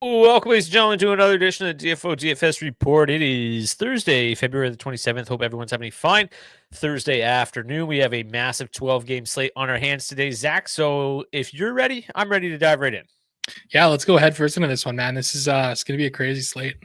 Welcome, ladies and gentlemen, to another edition of the DFS Report. It is Thursday, February the 27th. Hope everyone's having a fine Thursday afternoon. We have a massive 12-game slate on our hands today, Zach. So if you're ready, I'm ready to dive right in. Yeah, let's go ahead first into this one, man. This is it's going to be a crazy slate.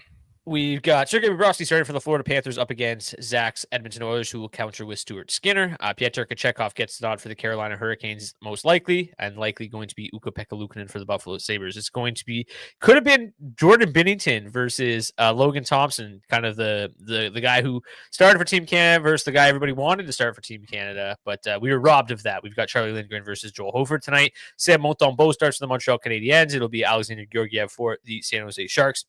We've got Sergei Bobrovsky starting for the Florida Panthers up against Zach's Edmonton Oilers, who will counter with Stuart Skinner. Piotr Kochetkov gets the nod for the Carolina Hurricanes, most likely, and likely going to be Ukko-Pekka Luukkonen for the Buffalo Sabres. It's going to be, could have been Jordan Binnington versus Logan Thompson, kind of the guy who started for Team Canada versus the guy everybody wanted to start for Team Canada, but we were robbed of that. We've got Charlie Lindgren versus Joel Hofer tonight. Sam Montembeault starts for the Montreal Canadiens. It'll be Alexander Georgiev for the San Jose Sharks.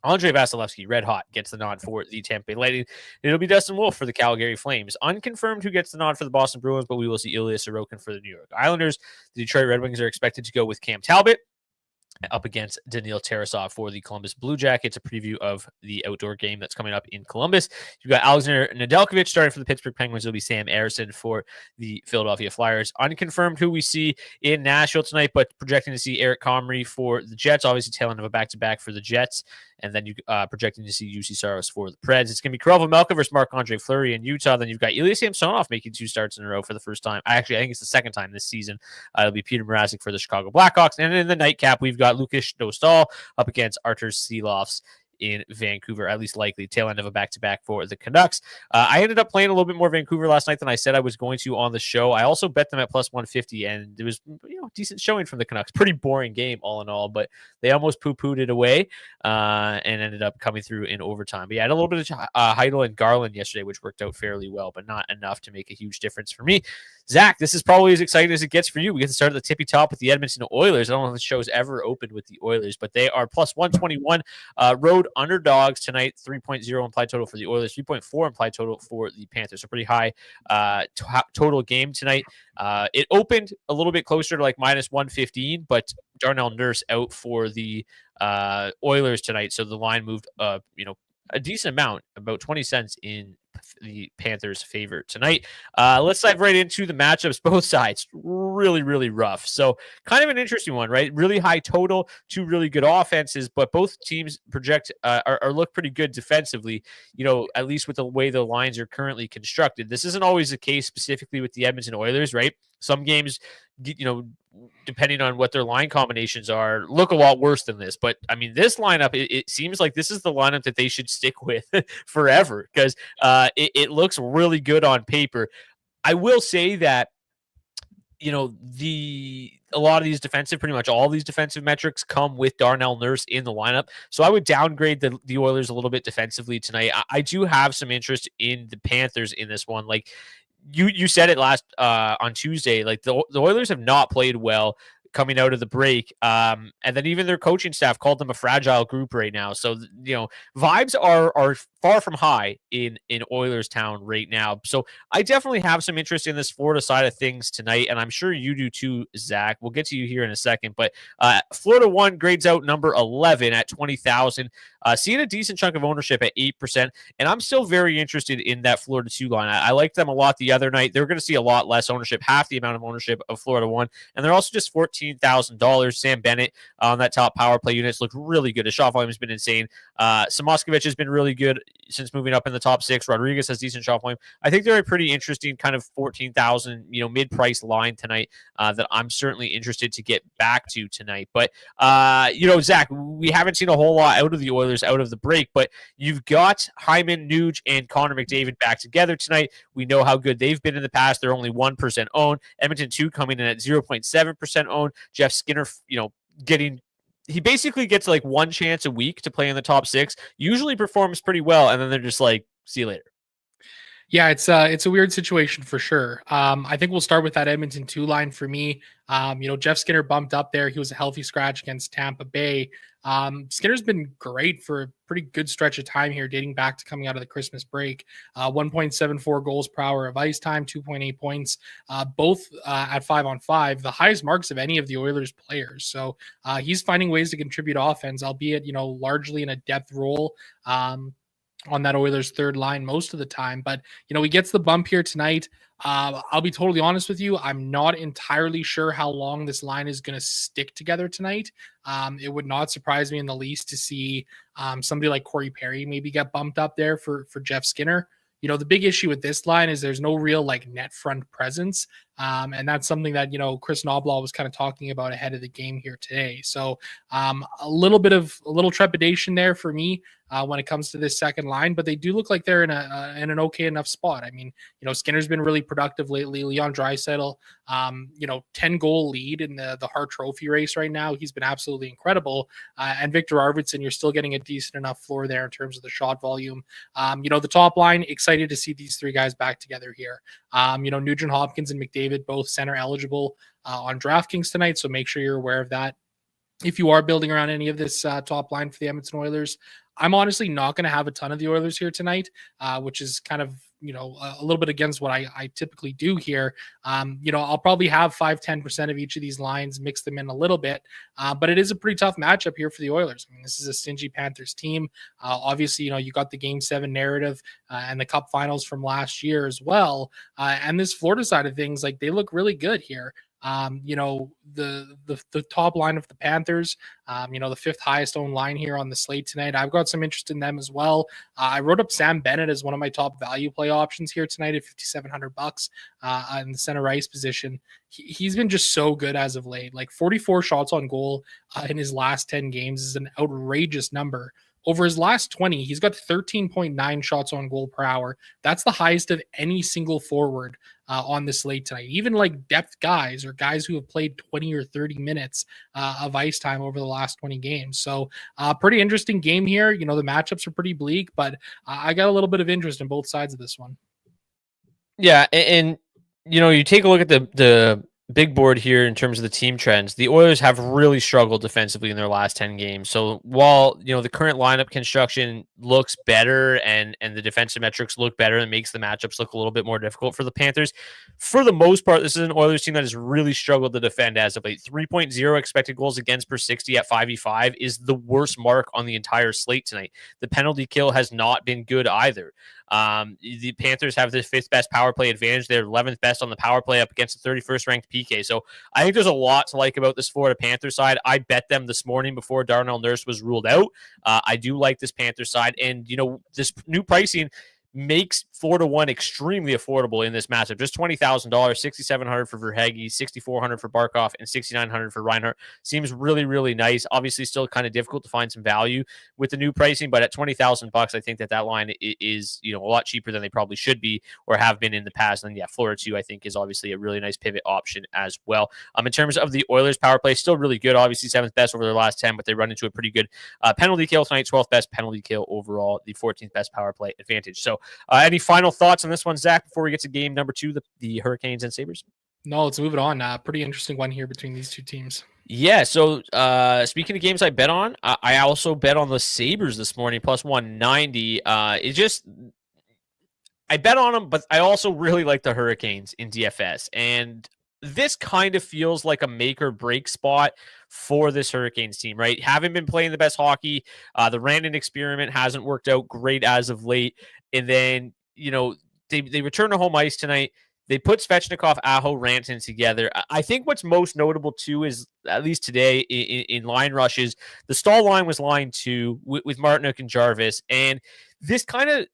Andrei Vasilevsky, red hot, gets the nod for the Tampa Bay Lightning. It'll be Dustin Wolf for the Calgary Flames. Unconfirmed who gets the nod for the Boston Bruins, but we will see Ilya Sorokin for the New York Islanders. The Detroit Red Wings are expected to go with Cam Talbot up against Daniil Tarasov for the Columbus Blue Jackets. A preview of the outdoor game that's coming up in Columbus. You've got Alexander Nedeljkovic starting for the Pittsburgh Penguins. It'll be Sam Ersson for the Philadelphia Flyers. Unconfirmed who we see in Nashville tonight, but projecting to see Eric Comrie for the Jets. Obviously, tail end of a back-to-back for the Jets. And then you projecting to see UC Saros for the Preds. It's going to be Karel Vejmelka versus Marc-Andre Fleury in Utah. Then you've got Ilya Samsonov making 2 starts in a row for the first time. I think it's the second time this season. It'll be Peter Mrazek for the Chicago Blackhawks. And in the nightcap, we've got Lukas Dostal up against Artur Silovs in Vancouver, at least likely tail end of a back-to-back for the Canucks. I ended up playing a little bit more Vancouver last night than I said I was going to on the show. I also bet them at plus 150, and it was decent showing from the Canucks. Pretty boring game all in all, but they almost poo-pooed it away and ended up coming through in overtime. But yeah, I had a little bit of Heidel and Garland yesterday, which worked out fairly well, but not enough to make a huge difference for me. Zach, this is probably as exciting as it gets for you. We get to start at the tippy top with the Edmonton Oilers. I don't know if the show's ever opened with the Oilers, but they are plus 121 road underdogs tonight. 3.0 implied total for the Oilers, 3.4 implied total for the Panthers. So pretty high total game tonight. It opened a little bit closer to like minus 115, but Darnell Nurse out for the Oilers tonight. So the line moved a decent amount, about 20 cents in the Panthers' favor tonight. Let's dive right into the matchups. Both sides really, really rough. So kind of an interesting one, right? Really high total, 2 really good offenses, but both teams project or look pretty good defensively, at least with the way the lines are currently constructed. This isn't always the case specifically with the Edmonton Oilers, right? Some games, depending on what their line combinations are, look a lot worse than this. But I mean, this lineup, it seems like this is the lineup that they should stick with forever because it looks really good on paper. I will say that, a lot of these pretty much all these defensive metrics come with Darnell Nurse in the lineup. So I would downgrade the Oilers a little bit defensively tonight. I do have some interest in the Panthers in this one. Like, you said it last on Tuesday, like the Oilers have not played well coming out of the break. And then even their coaching staff called them a fragile group right now. So, vibes are far from high in Oilers town right now. So I definitely have some interest in this Florida side of things tonight. And I'm sure you do too, Zach. We'll get to you here in a second, but Florida 1 grades out number 11 at 20,000, seeing a decent chunk of ownership at 8%. And I'm still very interested in that Florida 2 line. I liked them a lot the other night. They're going to see a lot less ownership, half the amount of ownership of Florida 1. And they're also just $14,000. Sam Bennett on that top power play units looked really good. His shot volume has been insane. Samoskevich has been really good since moving up in the top 6. Rodriguez has decent shot volume. I think they're a pretty interesting kind of 14,000, mid-price line tonight that I'm certainly interested to get back to tonight. But, Zach, we haven't seen a whole lot out of the Oilers out of the break, but you've got Hyman, Nuge, and Connor McDavid back together tonight. We know how good they've been in the past. They're only 1% owned. Edmonton 2 coming in at 0.7% owned. Jeff Skinner, he basically gets like one chance a week to play in the top 6, usually performs pretty well, and then they're just like, see you later. Yeah, it's a weird situation for sure. I think we'll start with that Edmonton 2 line for me. Jeff Skinner bumped up there. He was a healthy scratch against Tampa Bay. Skinner's been great for a pretty good stretch of time here, dating back to coming out of the Christmas break. 1.74 goals per hour of ice time, 2.8 points, both at 5-on-5, the highest marks of any of the Oilers players. So he's finding ways to contribute offense, albeit, largely in a depth role. On that Oilers 3rd line most of the time. But, he gets the bump here tonight. I'll be totally honest with you. I'm not entirely sure how long this line is going to stick together tonight. It would not surprise me in the least to see somebody like Corey Perry maybe get bumped up there for Jeff Skinner. The big issue with this line is there's no real like net front presence. And that's something that, Chris Knoblaw was kind of talking about ahead of the game here today. So a little trepidation there for me when it comes to this second line, but they do look like they're in an okay enough spot. I mean, Skinner's been really productive lately. Leon Draisaitl, 10 goal lead in the Hart Trophy race right now. He's been absolutely incredible. And Victor Arvidsson, you're still getting a decent enough floor there in terms of the shot volume. The top line, excited to see these three guys back together here. Nugent Hopkins and McDavid both center eligible on DraftKings tonight, so make sure you're aware of that. If you are building around any of this top line for the Edmonton Oilers, I'm honestly not going to have a ton of the Oilers here tonight, which is kind of, a little bit against what I typically do here. I'll probably have 5-10% of each of these lines, mix them in a little bit, but it is a pretty tough matchup here for the Oilers. I mean, this is a stingy Panthers team. Obviously, you got the Game 7 narrative and the Cup Finals from last year as well. And this Florida side of things, like they look really good here. The top line of the Panthers, the fifth highest owned line here on the slate tonight. I've got some interest in them as well. I wrote up Sam Bennett as one of my top value play options here tonight at $5,700 in the center ice position. He's been just so good as of late. Like 44 shots on goal in his last 10 games is an outrageous number. Over his last 20, he's got 13.9 shots on goal per hour. That's the highest of any single forward on the slate tonight. Even like depth guys or guys who have played 20 or 30 minutes of ice time over the last 20 games. So pretty interesting game here. The matchups are pretty bleak, but I got a little bit of interest in both sides of this one. Yeah, and you take a look at the big board here in terms of the team trends. The Oilers have really struggled defensively in their last 10 games. So while, the current lineup construction looks better and the defensive metrics look better and makes the matchups look a little bit more difficult for the Panthers, for the most part, this is an Oilers team that has really struggled to defend as of late. 3.0 expected goals against per 60 at 5v5 is the worst mark on the entire slate tonight. The penalty kill has not been good either. The Panthers have the fifth best power play advantage. They're 11th best on the power play up against the 31st ranked PK. So I think there's a lot to like about this Florida Panther side. I bet them this morning before Darnell Nurse was ruled out. I do like this Panther side, and this new pricing makes 4-1 extremely affordable in this matchup. Just $20,000, $6,700 for Verhaeghe, $6,400 for Barkov, and $6,900 for Reinhart. Seems really, really nice. Obviously, still kind of difficult to find some value with the new pricing, but at $20,000, I think that line is a lot cheaper than they probably should be or have been in the past. And yeah, Florida 2, I think, is obviously a really nice pivot option as well. In terms of the Oilers power play, still really good. Obviously, 7th best over their last 10, but they run into a pretty good penalty kill tonight. 12th best penalty kill overall, the 14th best power play advantage. So any final thoughts on this one, Zach, before we get to game number 2, the Hurricanes and Sabres? No, let's move it on. Pretty interesting one here between these two teams. Yeah, so speaking of games I bet on, I also bet on the Sabres this morning, plus 190. I bet on them, but I also really like the Hurricanes in DFS. And this kind of feels like a make or break spot for this Hurricanes team, right? Haven't been playing the best hockey. The Rantanen experiment hasn't worked out great as of late. And then, they return to home ice tonight. They put Svechnikov, Aho, Rantanen together. I think what's most notable, too, is, at least today, in line rushes, the Stahl line was line 2 with Martinook and Jarvis. And this kind of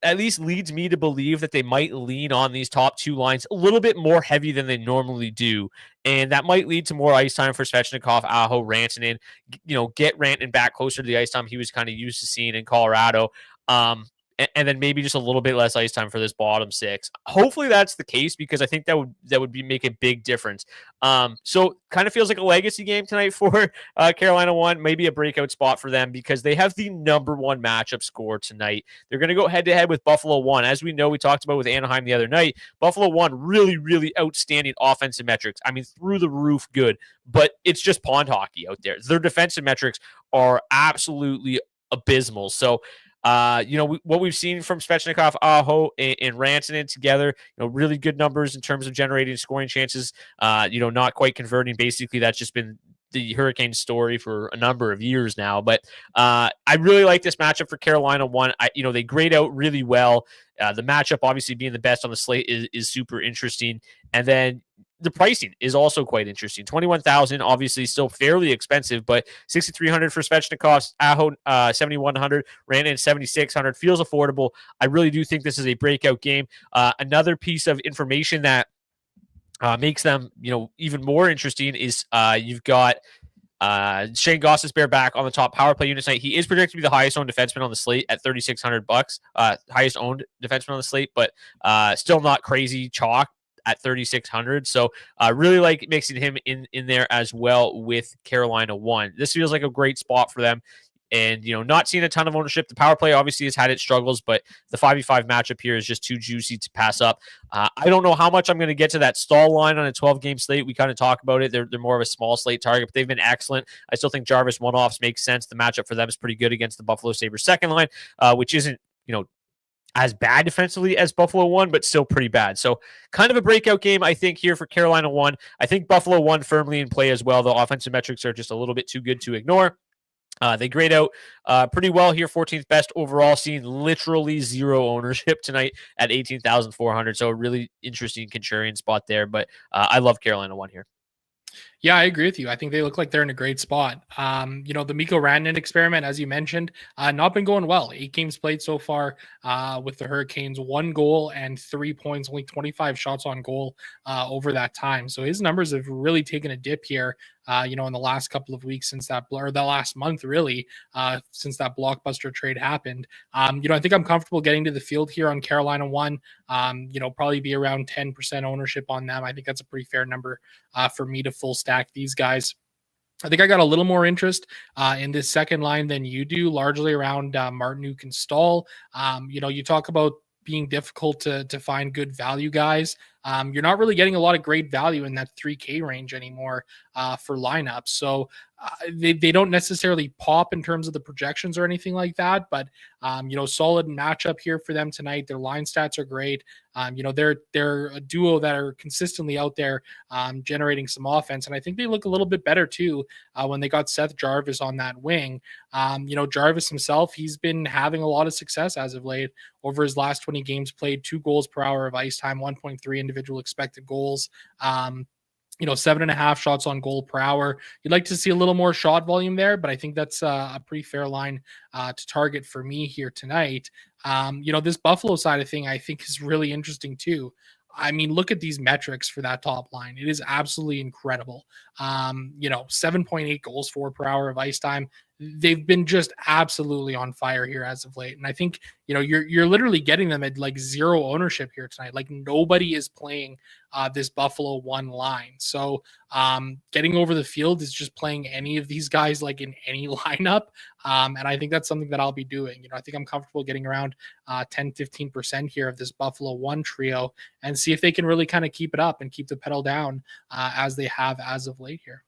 at least leads me to believe that they might lean on these top 2 lines a little bit more heavy than they normally do. And that might lead to more ice time for Svechnikov, Aho, Rantanen, get Rantanen back closer to the ice time he was kind of used to seeing in Colorado. And then maybe just a little bit less ice time for this bottom 6. Hopefully that's the case, because I think that would make a big difference. So kind of feels like a legacy game tonight for Carolina 1, maybe a breakout spot for them because they have the number 1 matchup score tonight. They're going to go head to head with Buffalo 1. As we know, we talked about with Anaheim the other night, Buffalo 1 really, really outstanding offensive metrics. I mean, through the roof good, but it's just pond hockey out there. Their defensive metrics are absolutely abysmal. So what we've seen from Svechnikov, Aho, and Rantanen together, really good numbers in terms of generating scoring chances, not quite converting. Basically, that's just been the Hurricane story for a number of years now. But I really like this matchup for Carolina one. They grade out really well. The matchup obviously being the best on the slate is super interesting. And then the pricing is also quite interesting. 21,000, obviously still fairly expensive, but 6,300 for Svechnikov, Aho 7,100, Rantanen 7,600 feels affordable. I really do think this is a breakout game. Another piece of information that makes them, even more interesting is you've got Shane Gostisbehere back on the top power play unit tonight. He is projected to be the highest owned defenseman on the slate at $3,600. Highest owned defenseman on the slate, but still not crazy chalk at 3,600. So really like mixing him in there as well with Carolina one. This feels like a great spot for them. And, not seeing a ton of ownership. The power play obviously has had its struggles, but the 5v5 matchup here is just too juicy to pass up. I don't know how much I'm going to get to that stall line on a 12-game slate. We kind of talk about it. They're more of a small slate target, but they've been excellent. I still think Jarvis one-offs make sense. The matchup for them is pretty good against the Buffalo Sabres second line, which isn't, as bad defensively as Buffalo one, but still pretty bad. So kind of a breakout game, I think, here for Carolina one. I think Buffalo one firmly in play as well. The offensive metrics are just a little bit too good to ignore. They grade out pretty well here, 14th best overall, seeing literally zero ownership tonight at 18,400. So a really interesting contrarian spot there, but I love Carolina one here. Yeah, I agree with you. I think they look like they're in a great spot. The Mikko Rantanen experiment, as you mentioned, not been going well. 8 games played so far with the Hurricanes, 1 goal and 3 points, only 25 shots on goal over that time. So his numbers have really taken a dip here, in the last couple of weeks since the last month, really, since that blockbuster trade happened. I think I'm comfortable getting to the field here on Carolina one. Probably be around 10% ownership on them. I think that's a pretty fair number for me to full stack these guys. I think I got a little more interest in this second line than you do, largely around Martinook and Stahl. You talk about being difficult to find good value guys. You're not really getting a lot of great value in that 3K range anymore for lineups. So they don't necessarily pop in terms of the projections or anything like that, but solid matchup here for them tonight. Their line stats are great. They're a duo that are consistently out there generating some offense, and I think they look a little bit better too when they got Seth Jarvis on that wing. Jarvis himself, he's been having a lot of success as of late. Over his last 20 games played, 2 goals per hour of ice time, 1.3 individual expected goals. 7.5 shots on goal per hour. You'd like to see a little more shot volume there, but I think that's a pretty fair line to target for me here tonight. This Buffalo side of thing, I think, is really interesting too. I mean, look at these metrics for that top line. It is absolutely incredible. 7.8 goals for per hour of ice time. They've been just absolutely on fire here as of late. And I think, you're literally getting them at like zero ownership here tonight. Like nobody is playing this Buffalo one line. So getting over the field is just playing any of these guys like in any lineup. And I think that's something that I'll be doing. I think I'm comfortable getting around 10-15% here of this Buffalo one trio and see if they can really kind of keep it up and keep the pedal down as they have as of late here.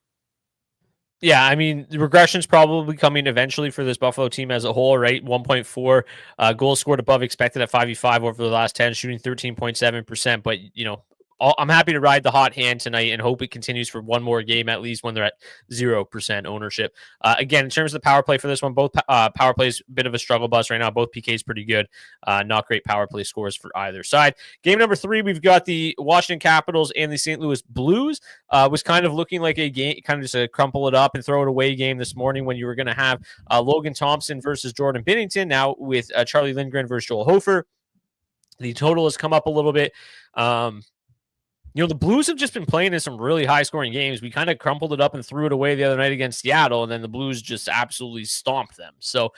Yeah, I mean, the regression's probably coming eventually for this Buffalo team as a whole, right? 1.4 goals scored above expected at 5v5 over the last 10, shooting 13.7%. But, I'm happy to ride the hot hand tonight and hope it continues for one more game, at least when they're at 0% ownership. Again, in terms of the power play for this one, both power plays a bit of a struggle bus right now. Both PKs pretty good. Not great power play scores for either side. Game number 3, we've got the Washington Capitals and the St. Louis Blues. Was kind of looking like a game, kind of just a crumple it up and throw it away game this morning when you were going to have Logan Thompson versus Jordan Binnington. Now with Charlie Lindgren versus Joel Hofer. The total has come up a little bit. The Blues have just been playing in some really high-scoring games. We kind of crumpled it up and threw it away the other night against Seattle, and then the Blues just absolutely stomped them. So,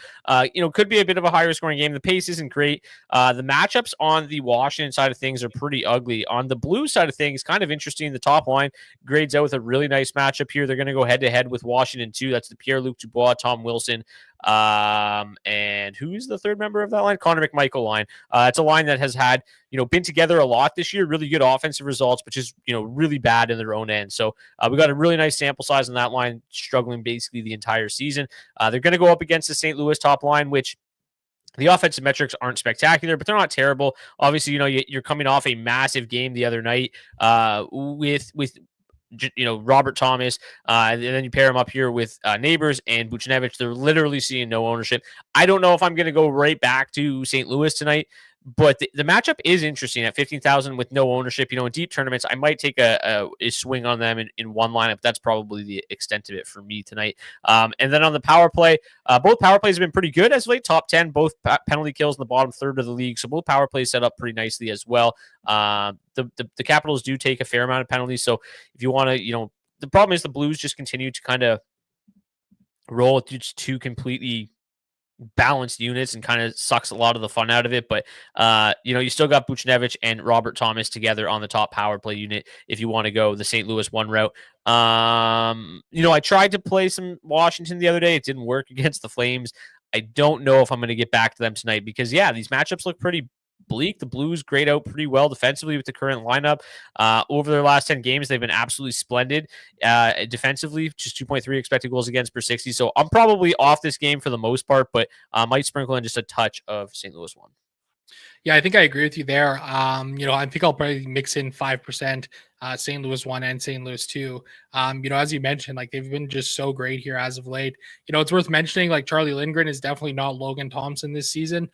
could be a bit of a higher-scoring game. The pace isn't great. The matchups on the Washington side of things are pretty ugly. On the Blues side of things, kind of interesting. The top line grades out with a really nice matchup here. They're going to go head-to-head with Washington, too. That's the Pierre-Luc Dubois, Tom Wilson, and who's the third member of that line? Connor McMichael line. It's a line that has had, been together a lot this year, really good offensive results, but just, really bad in their own end. So we got a really nice sample size on that line, struggling basically the entire season. They're going to go up against the St. Louis top line, which the offensive metrics aren't spectacular, but they're not terrible. Obviously, you're coming off a massive game the other night with Robert Thomas, and then you pair him up here with Neighbors and Buchnevich. They're literally seeing no ownership. I don't know if I'm going to go right back to St. Louis tonight, but the matchup is interesting at 15,000 with no ownership. In deep tournaments, I might take a swing on them in one lineup. That's probably the extent of it for me tonight. And then on the power play, both power plays have been pretty good as late. Top 10, both penalty kills in the bottom third of the league. So both power plays set up pretty nicely as well. The Capitals do take a fair amount of penalties. So if you want to, the problem is the Blues just continue to kind of roll with just two completely balanced units and kind of sucks a lot of the fun out of it. But, you still got Buchnevich and Robert Thomas together on the top power play unit if you want to go the St. Louis one route. I tried to play some Washington the other day. It didn't work against the Flames. I don't know if I'm going to get back to them tonight because, these matchups look pretty bleak. The Blues grade out pretty well defensively with the current lineup. Over their last 10 games, they've been absolutely splendid defensively, just 2.3 expected goals against per 60. So I'm probably off this game for the most part, but might sprinkle in just a touch of St. Louis one. Yeah, I think I agree with you there. I think I'll probably mix in 5% St. Louis 1 and St. Louis 2. As you mentioned, like they've been just so great here as of late. It's worth mentioning like Charlie Lindgren is definitely not Logan Thompson this season.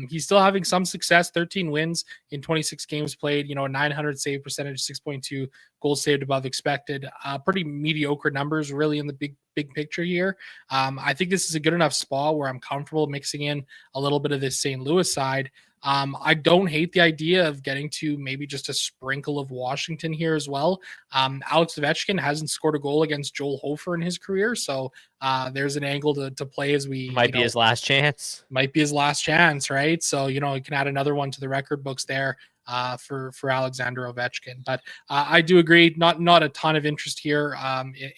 He's still having some success, 13 wins in 26 games played, 900 save percentage, 6.2 goals saved above expected. Pretty mediocre numbers really in the big picture here. I think this is a good enough spot where I'm comfortable mixing in a little bit of this St. Louis side. I don't hate the idea of getting to maybe just a sprinkle of Washington here as well. Alex Ovechkin hasn't scored a goal against Joel Hofer in his career, so there's an angle to play as we might be his last chance. Might be his last chance, right? So you can add another one to the record books there for Alexander Ovechkin. But I do agree, not a ton of interest here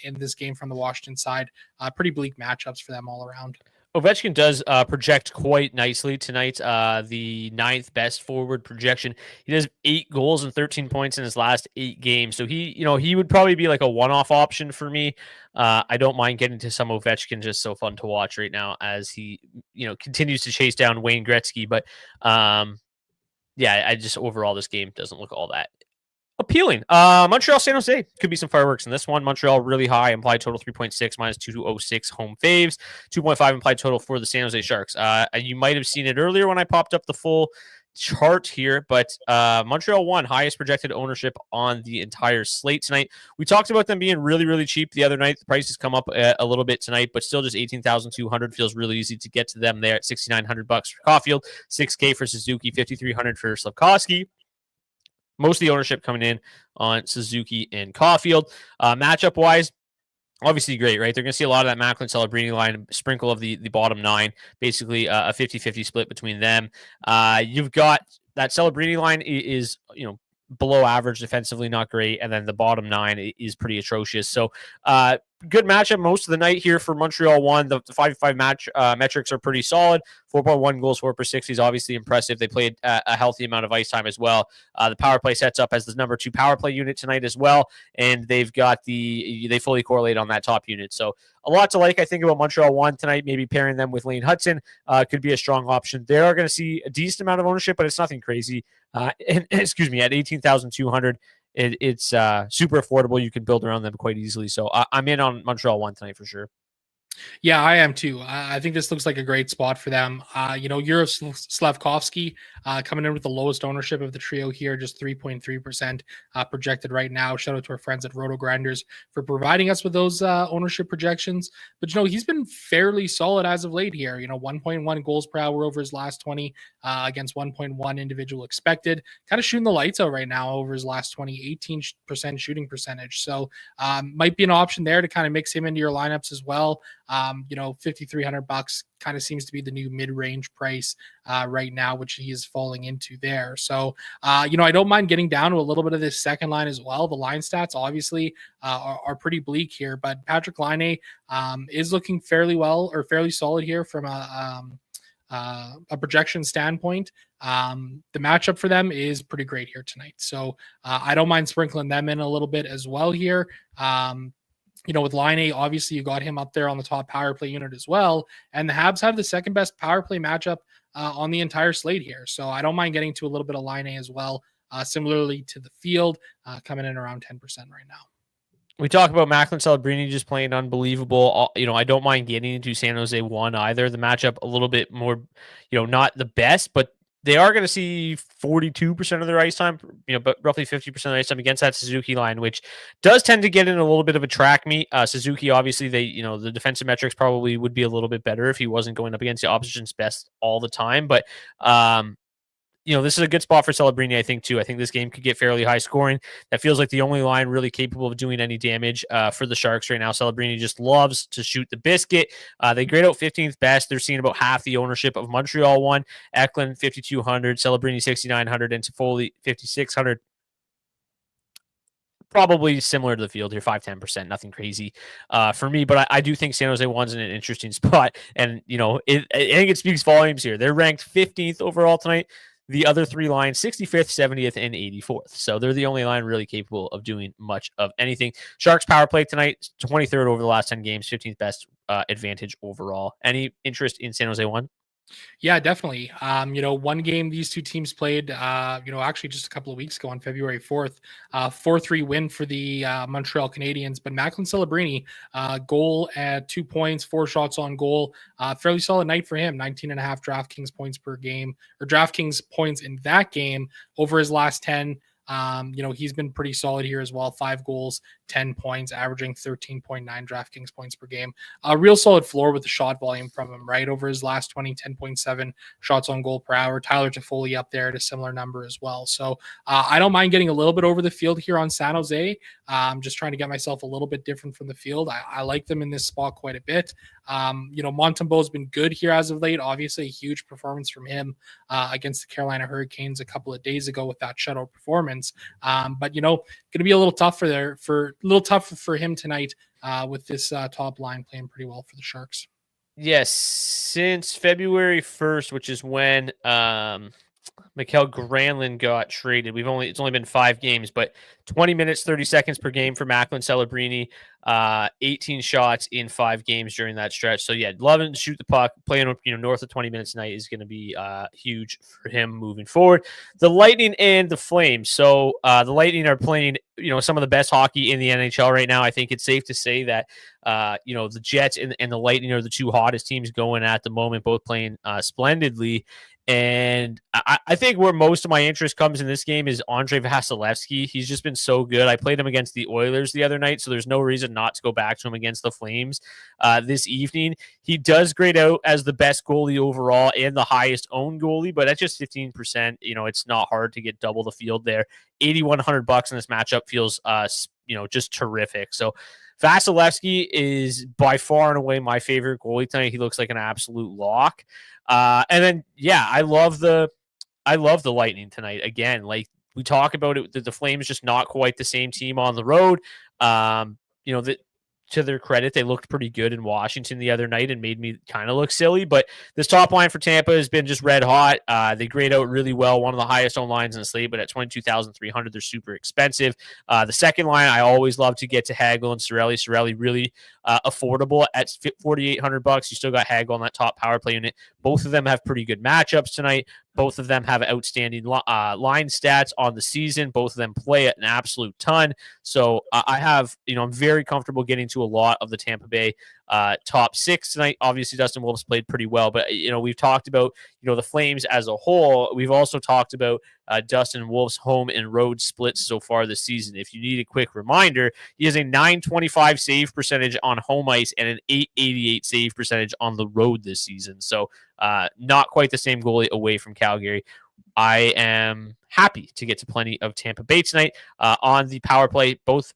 in this game from the Washington side. Pretty bleak matchups for them all around. Ovechkin does project quite nicely tonight. The 9th best forward projection. He does 8 goals and 13 points in his last 8 games. So he would probably be like a one-off option for me. I don't mind getting to some Ovechkin, just so fun to watch right now as he, continues to chase down Wayne Gretzky. But I just overall this game doesn't look all that appealing. Montreal, San Jose could be some fireworks in this one. Montreal really high, implied total 3.6 minus 206 home faves, 2.5 implied total for the San Jose Sharks. You might have seen it earlier when I popped up the full chart here, but Montreal won highest projected ownership on the entire slate tonight. We talked about them being really, really cheap the other night. The prices come up a little bit tonight, but still just 18,200 feels really easy to get to them there at $6,900 for Caulfield, $6K for Suzuki, $5,300 for Slafkovsky. Most of the ownership coming in on Suzuki and Caulfield. Matchup-wise, obviously great, right? They're going to see a lot of that Macklin Celebrini line, sprinkle of the bottom 9, basically a 50-50 split between them. You've got that Celebrini line is, below average defensively, not great, and then the bottom 9 is pretty atrocious. So good matchup most of the night here for Montreal 1. The 5-5 match metrics are pretty solid. 4.1 goals for per 60 is obviously impressive. They played a healthy amount of ice time as well. The power play sets up as the number 2 power play unit tonight as well, and they've got they fully correlate on that top unit. So a lot to like, I think, about Montreal 1 tonight. Maybe pairing them with Lane Hudson could be a strong option. They are going to see a decent amount of ownership, but it's nothing crazy. Excuse me, at 18,200, it's super affordable. You can build around them quite easily. So I'm in on Montreal 1 tonight for sure. Yeah, I am too. I think this looks like a great spot for them. Yuri Slafkovsky coming in with the lowest ownership of the trio here, just 3.3% projected right now. Shout out to our friends at Roto Grinders for providing us with those ownership projections. But, he's been fairly solid as of late here. 1.1 goals per hour over his last 20 against 1.1 individual expected. Kind of shooting the lights out right now over his last 20, 18% shooting percentage. So might be an option there to kind of mix him into your lineups as well. $5,300 kind of seems to be the new mid-range price right now, which he is falling into there. So, I don't mind getting down to a little bit of this second line as well. The line stats obviously are pretty bleak here, but Patrick Laine is looking fairly solid here from a projection standpoint. The matchup for them is pretty great here tonight. So I don't mind sprinkling them in a little bit as well here. With Laine, obviously you got him up there on the top power play unit as well. And the Habs have the second best power play matchup on the entire slate here. So I don't mind getting to a little bit of Laine as well. Similarly to the field, coming in around 10% right now. We talk about Macklin Celebrini just playing unbelievable. I don't mind getting into San Jose 1 either. The matchup a little bit more, not the best, but they are going to see 42% of their ice time, but roughly 50% of the ice time against that Suzuki line, which does tend to get in a little bit of a track meet. Suzuki, obviously, the defensive metrics probably would be a little bit better if he wasn't going up against the opposition's best all the time. But this is a good spot for Celebrini, I think, too. I think this game could get fairly high scoring. That feels like the only line really capable of doing any damage for the Sharks right now. Celebrini just loves to shoot the biscuit. They grade out 15th best. They're seeing about half the ownership of Montreal one. Eklund, 5,200. Celebrini, 6,900. And Toffoli, 5,600. Probably similar to the field here, 5-10%, nothing crazy for me. But I do think San Jose one's in an interesting spot. And, I think it speaks volumes here. They're ranked 15th overall tonight. The other three lines, 65th, 70th, and 84th. So they're the only line really capable of doing much of anything. Sharks power play tonight, 23rd over the last 10 games, 15th best advantage overall. Any interest in San Jose 1? Yeah, definitely. One game these two teams played, actually just a couple of weeks ago on February 4th, 4-3 win for the Montreal Canadiens. But Macklin Celebrini, goal at 2 points, 4 shots on goal. Fairly solid night for him, 19.5 DraftKings points per game, or DraftKings points in that game over his last 10. He's been pretty solid here as well. 5 goals, 10 points, averaging 13.9 DraftKings points per game. A real solid floor with the shot volume from him, right? Over his last 20, 10.7 shots on goal per hour. Tyler Toffoli up there at a similar number as well. So I don't mind getting a little bit over the field here on San Jose. Just trying to get myself a little bit different from the field. I like them in this spot quite a bit. Montembeault's been good here as of late. Obviously, a huge performance from him against the Carolina Hurricanes a couple of days ago with that shutout performance. But going to be a little tough for him tonight with this top line playing pretty well for the Sharks. Yes, since February 1st, which is when Mikael Granlund got traded. It's only been 5 games, but 20 minutes, 30 seconds per game for Macklin Celebrini. 18 shots in 5 games during that stretch. So yeah, loving to shoot the puck. Playing north of 20 minutes a night is going to be huge for him moving forward. The Lightning and the Flames. So the Lightning are playing some of the best hockey in the NHL right now. I think it's safe to say that the Jets and the Lightning are the two hottest teams going at the moment, both playing splendidly. And I think where most of my interest comes in this game is Andrei Vasilevskiy. He's just been so good. I played him against the Oilers the other night, so there's no reason not to go back to him against the Flames this evening. He does grade out as the best goalie overall and the highest owned goalie, but at just 15%, it's not hard to get double the field there. $8,100 in this matchup feels just terrific. So Vasilevskiy is by far and away my favorite goalie tonight. He looks like an absolute lock. And then, yeah, I love the Lightning tonight. Again, like we talk about it, the Flames just not quite the same team on the road. To their credit, they looked pretty good in Washington the other night and made me kind of look silly. But this top line for Tampa has been just red hot. They grade out really well, one of the highest owned lines in the slate, but at 22,300, they're super expensive. The second line, I always love to get to Hagel and Cirelli. Cirelli really affordable at $4,800. You still got Hagel on that top power play unit. Both of them have pretty good matchups tonight. Both of them have outstanding line stats on the season. Both of them play at an absolute ton. So I'm very comfortable getting to a lot of the Tampa Bay top 6 tonight. Obviously, Dustin Wolf's played pretty well, but we've talked about the Flames as a whole. We've also talked about Dustin Wolf's home and road splits so far this season. If you need a quick reminder, he has a .925 save percentage on home ice and an .888 save percentage on the road this season. So not quite the same goalie away from Calgary. I am happy to get to plenty of Tampa Bay tonight on the power play. Both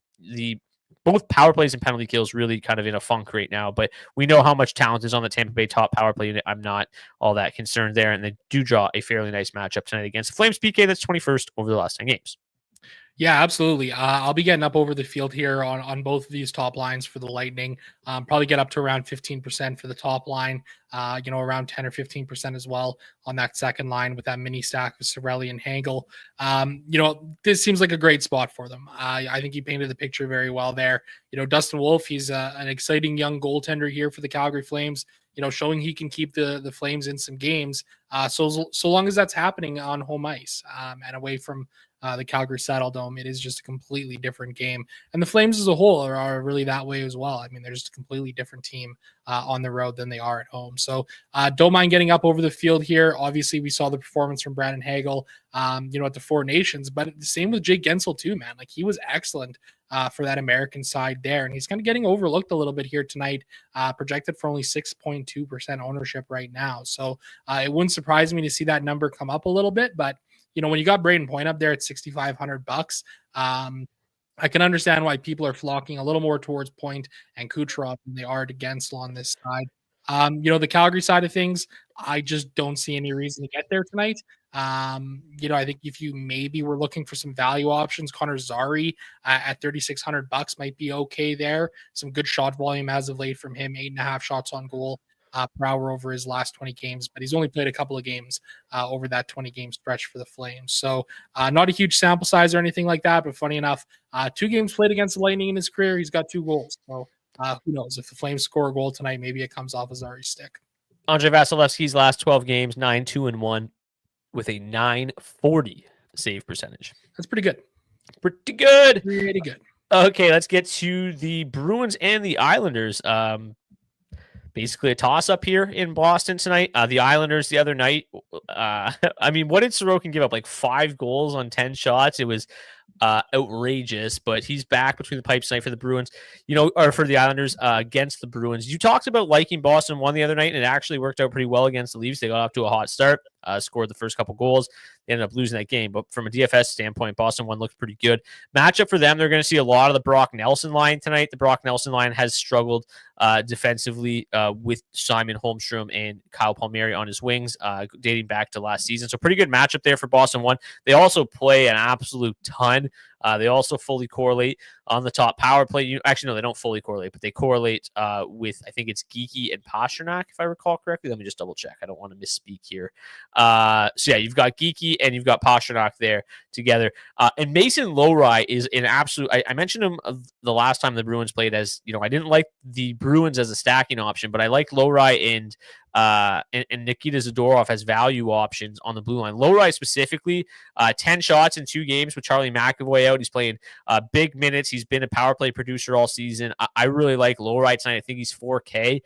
power plays and penalty kills really kind of in a funk right now, but we know how much talent is on the Tampa Bay top power play unit. I'm not all that concerned there, and they do draw a fairly nice matchup tonight against the Flames PK that's 21st over the last 10 games. Yeah, absolutely. I'll be getting up over the field here on both of these top lines for the Lightning. Probably get up to around 15% for the top line, around 10 or 15% as well on that second line with that mini stack with Cirelli and Hagel. This seems like a great spot for them. I think he painted the picture very well there. Dustin Wolf, he's an exciting young goaltender here for the Calgary Flames, showing he can keep the Flames in some games. So long as that's happening on home ice and away from the Calgary Saddle Dome. It is just a completely different game. And the Flames as a whole are really that way as well. I mean, they're just a completely different team on the road than they are at home. So don't mind getting up over the field here. Obviously, we saw the performance from Brandon Hagel, at the Four Nations, but the same with Jake Gensel too, man. Like, he was excellent for that American side there. And he's kind of getting overlooked a little bit here tonight, projected for only 6.2% ownership right now. So it wouldn't surprise me to see that number come up a little bit, but when you got Braden Point up there at $6,500, I can understand why people are flocking a little more towards Point and Kucherov than they are to Gensel on this side. The Calgary side of things, I just don't see any reason to get there tonight. I think if you maybe were looking for some value options, Connor Zary at $3,600 might be okay there. Some good shot volume as of late from him, 8.5 shots on goal per hour over his last 20 games, but he's only played a couple of games over that 20-game stretch for the Flames. So not a huge sample size or anything like that, but funny enough, 2 games played against the Lightning in his career, he's got 2 goals. So who knows? If the Flames score a goal tonight, maybe it comes off of Zari's stick. Andrei Vasilevsky's last 12 games, 9-2-1 with a 940 save percentage. That's pretty good. Pretty good. Pretty good. Okay, let's get to the Bruins and the Islanders. Basically a toss-up here in Boston tonight. The Islanders the other night, what did Sorokin give up? Like 5 goals on 10 shots? It was outrageous, but he's back between the pipes tonight for the Bruins, or for the Islanders against the Bruins. You talked about liking Boston 1 the other night, and it actually worked out pretty well against the Leafs. They got off to a hot start, scored the first couple goals. They ended up losing that game, but from a DFS standpoint, Boston 1 looked pretty good. Matchup for them, they're going to see a lot of the Brock Nelson line tonight. The Brock Nelson line has struggled defensively with Simon Holmstrom and Kyle Palmieri on his wings, dating back to last season. So pretty good matchup there for Boston 1. They also play an absolute ton. They also fully correlate on the top power play. Actually, no, they don't fully correlate, but they correlate with, I think it's Geeky and Pasternak, if I recall correctly. Let me just double check. I don't want to misspeak here. You've got Geeky and you've got Pasternak there together. And Mason Lohrei is an absolute. I mentioned him the last time the Bruins played as, I didn't like the Bruins as a stacking option, but I like Lohrei and Nikita Zadorov as value options on the blue line. Lohrei specifically, 10 shots in 2 games with Charlie McAvoy out. He's playing big minutes. He's been a power play producer all season. I really like Lohrei tonight. I think he's 4K.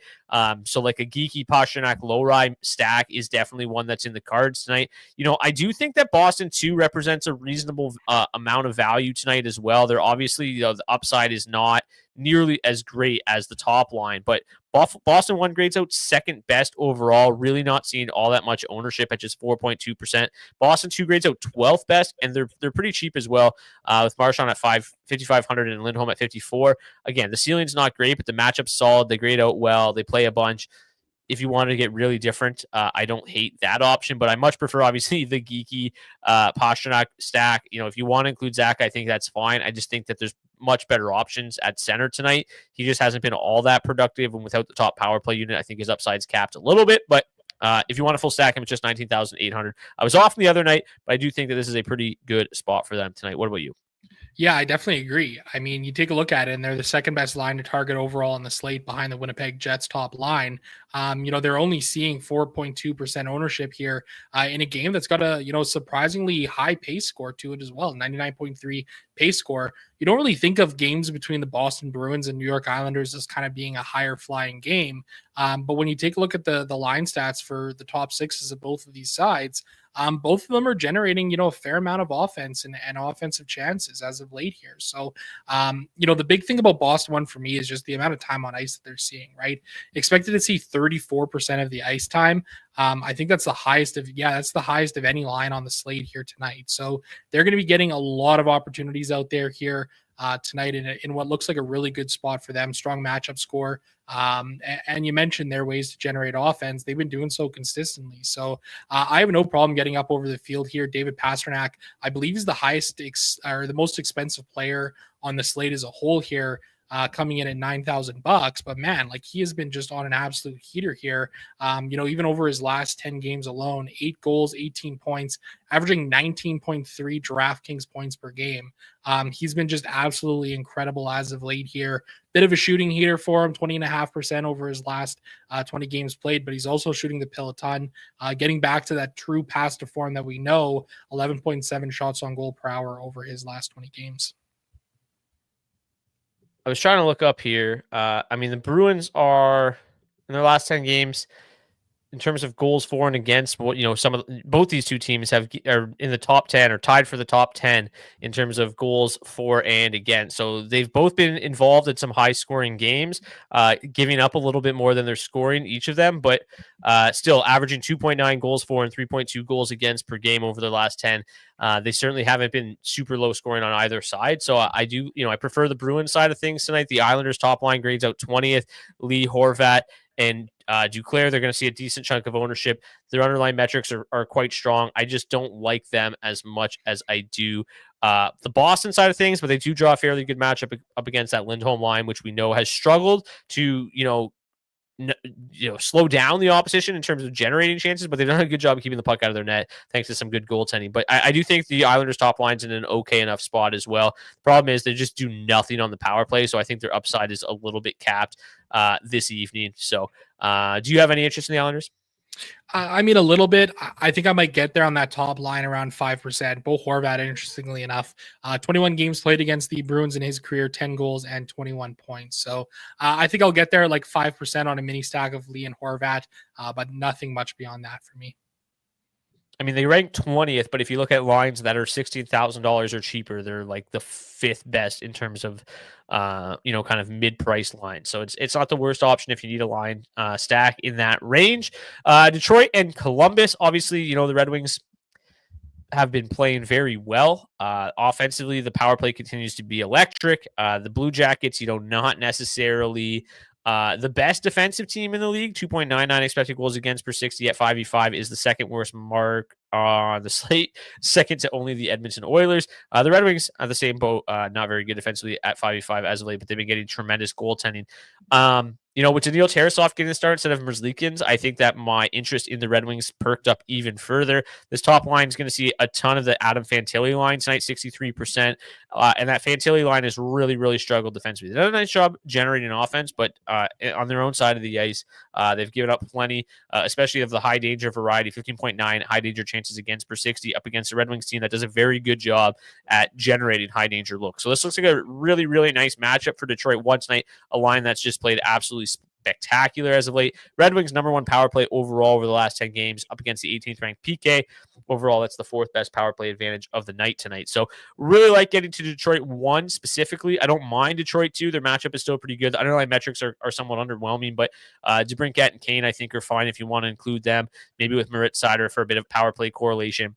So like a Geeky Pasternak Lohrei stack is definitely one that's in the cards tonight. I do think that Boston too represents a reasonable amount of value tonight as well. They're obviously, the upside is not nearly as great as the top line, but Boston 1 grades out second best overall, really not seeing all that much ownership at just 4.2%. Boston 2 grades out 12th best, and they're pretty cheap as well, with Marchand at 5,500 and Lindholm at 54. Again, the ceiling's not great, but the matchup's solid. They grade out well. They play a bunch. If you wanted to get really different, I don't hate that option, but I much prefer, obviously, the Geeky Pasternak stack. If you want to include Zach, I think that's fine. I just think that there's much better options at center tonight. He just hasn't been all that productive, and without the top power play unit, I think his upside's capped a little bit, but if you want a full stack him, it's just 19,800. I was off the other night, but I do think that this is a pretty good spot for them tonight. What about you? Yeah, I definitely agree. You take a look at it, and they're the second best line to target overall on the slate behind the Winnipeg Jets top line. They're only seeing 4.2% ownership here in a game that's got a, surprisingly high pace score to it as well, 99.3 pace score. You don't really think of games between the Boston Bruins and New York Islanders as kind of being a higher flying game. But when you take a look at the line stats for the top sixes of both of these sides, both of them are generating, a fair amount of offense and offensive chances as of late here. So, the big thing about Boston 1 for me is just the amount of time on ice that they're seeing, right? Expected to see 34% of the ice time. I think that's the highest of any line on the slate here tonight. So they're going to be getting a lot of opportunities out there here tonight in what looks like a really good spot for them. Strong matchup score. And you mentioned their ways to generate offense. They've been doing so consistently. So I have no problem getting up over the field here. David Pasternak, I believe, is the highest or the most expensive player on the slate as a whole here. coming in at $9,000. But man, like he has been just on an absolute heater here. Even over his last 10 games alone, 8 goals, 18 points, averaging 19.3 DraftKings points per game. He's been just absolutely incredible as of late here. Bit of a shooting heater for him, 20.5% over his last 20 games played, but he's also shooting the pill a ton, getting back to that true pass to form that we know, 11.7 shots on goal per hour over his last 20 games. I was trying to look up here. The Bruins are, in their last 10 games, in terms of goals for and against, both these two teams are in the top 10 or tied for the top 10 in terms of goals for and against. So they've both been involved in some high scoring games, giving up a little bit more than they're scoring, each of them, but still averaging 2.9 goals for and 3.2 goals against per game over their last 10. They certainly haven't been super low scoring on either side. So I prefer the Bruins side of things tonight. The Islanders top line grades out 20th. Lee, Horvat, and Duclair, they're going to see a decent chunk of ownership. Their underlying metrics are quite strong. I just don't like them as much as I do the Boston side of things, but they do draw a fairly good matchup up against that Lindholm line, which we know has struggled to, slow down the opposition in terms of generating chances, but they've done a good job of keeping the puck out of their net thanks to some good goaltending. But I do think the Islanders top line's in an okay enough spot as well. The problem is they just do nothing on the power play, so I think their upside is a little bit capped this evening. So do you have any interest in the Islanders? A little bit. I think I might get there on that top line around 5%. Bo Horvat, interestingly enough, 21 games played against the Bruins in his career, 10 goals and 21 points. So I think I'll get there like 5% on a mini stack of Lee and Horvat, but nothing much beyond that for me. They rank 20th, but if you look at lines that are $16,000 or cheaper, they're like the 5th best in terms of, kind of mid-price line. So it's not the worst option if you need a line stack in that range. Detroit and Columbus, obviously, the Red Wings have been playing very well. Offensively, the power play continues to be electric. The Blue Jackets, not necessarily the best defensive team in the league, 2.99 expected goals against per 60 at 5v5 is the second worst mark on the slate, second to only the Edmonton Oilers. The Red Wings are the same boat, not very good defensively at 5v5 as of late, but they've been getting tremendous goaltending. With Daniil Tarasov getting the start instead of Merzlikins, I think that my interest in the Red Wings perked up even further. This top line is going to see a ton of the Adam Fantilli line tonight, 63%. And that Fantilli line has really, really struggled defensively. They've done a nice job generating offense, but on their own side of the ice, they've given up plenty, especially of the high danger variety, 15.9 high danger chances against per 60 up against the Red Wings team that does a very good job at generating high danger looks. So this looks like a really, really nice matchup for Detroit one tonight, a line that's just played absolutely spectacular as of late. Red Wings number one power play overall over the last 10 games up against the 18th ranked PK. Overall, that's the 4th best power play advantage of the night tonight. So really like getting to Detroit 1 specifically. I don't mind Detroit 2. Their matchup is still pretty good. The underlying metrics are somewhat underwhelming, but DeBrincat and Kane, I think, are fine if you want to include them, maybe with Moritz Seider for a bit of power play correlation.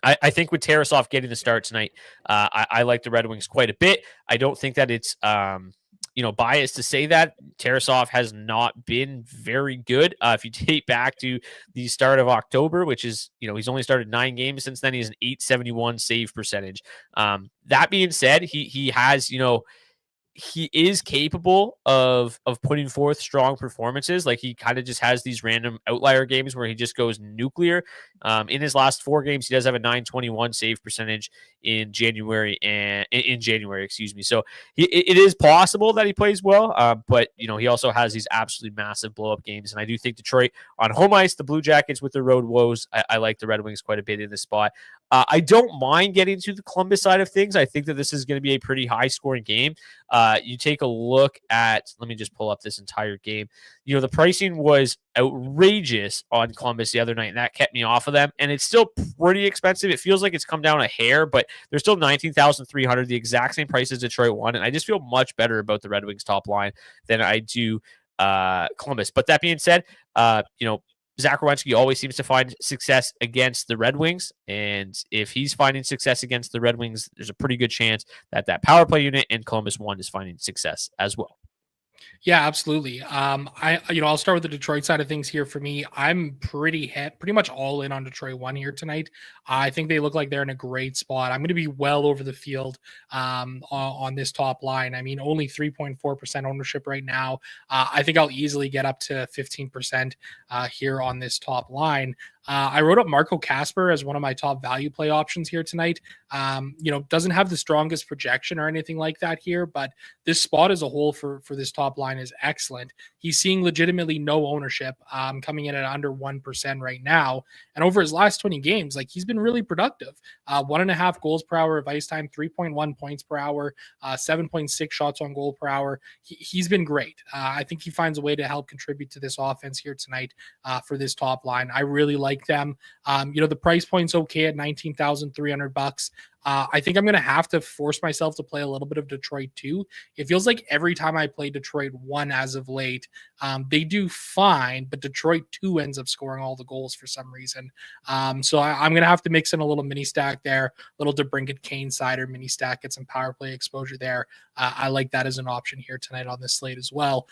I think with Tarasov getting the start tonight, I like the Red Wings quite a bit. I don't think that it's biased to say that. Tarasov has not been very good. If you date back to the start of October, which is, he's only started 9 games since then, he has an .871 save percentage. That being said, he has, he is capable of putting forth strong performances. Like he kind of just has these random outlier games where he just goes nuclear. In his last 4 games, he does have a .921 save percentage in January. So it is possible that he plays well. But he also has these absolutely massive blow up games. And I do think Detroit on home ice, the Blue Jackets with their road woes, I like the Red Wings quite a bit in this spot. I don't mind getting to the Columbus side of things. I think that this is going to be a pretty high scoring game. You take a look at, let me just pull up this entire game. The pricing was outrageous on Columbus the other night, and that kept me off of them. And it's still pretty expensive. It feels like it's come down a hair, but they're still $19,300, the exact same price as Detroit won. And I just feel much better about the Red Wings top line than I do Columbus. But that being said, Zach Werenski always seems to find success against the Red Wings. And if he's finding success against the Red Wings, there's a pretty good chance that that power play unit in Columbus 1 is finding success as well. Yeah, absolutely. I'll start with the Detroit side of things here. For me, I'm pretty much all in on Detroit one here tonight. I think they look like they're in a great spot. I'm going to be well over the field on this top line. I mean, only 3.4% ownership right now. I think I'll easily get up to 15% here on this top line. I wrote up Marco Casper as one of my top value play options here tonight. Doesn't have the strongest projection or anything like that here, but this spot as a whole for this top line is excellent. He's seeing legitimately no ownership, coming in at under 1% right now. And over his last 20 games, like he's been really productive. 1.5 goals per hour of ice time, 3.1 points per hour, 7.6 shots on goal per hour. He's been great. I think he finds a way to help contribute to this offense here tonight for this top line. I really like them. The price point's okay at $19,300. I think I'm going to have to force myself to play a little bit of Detroit too. It feels like every time I play Detroit 1 as of late, they do fine, but Detroit 2 ends up scoring all the goals for some reason. So I'm going to have to mix in a little mini stack there, a little DeBrincat Kane cider mini stack, get some power play exposure there. I like that as an option here tonight on this slate as well.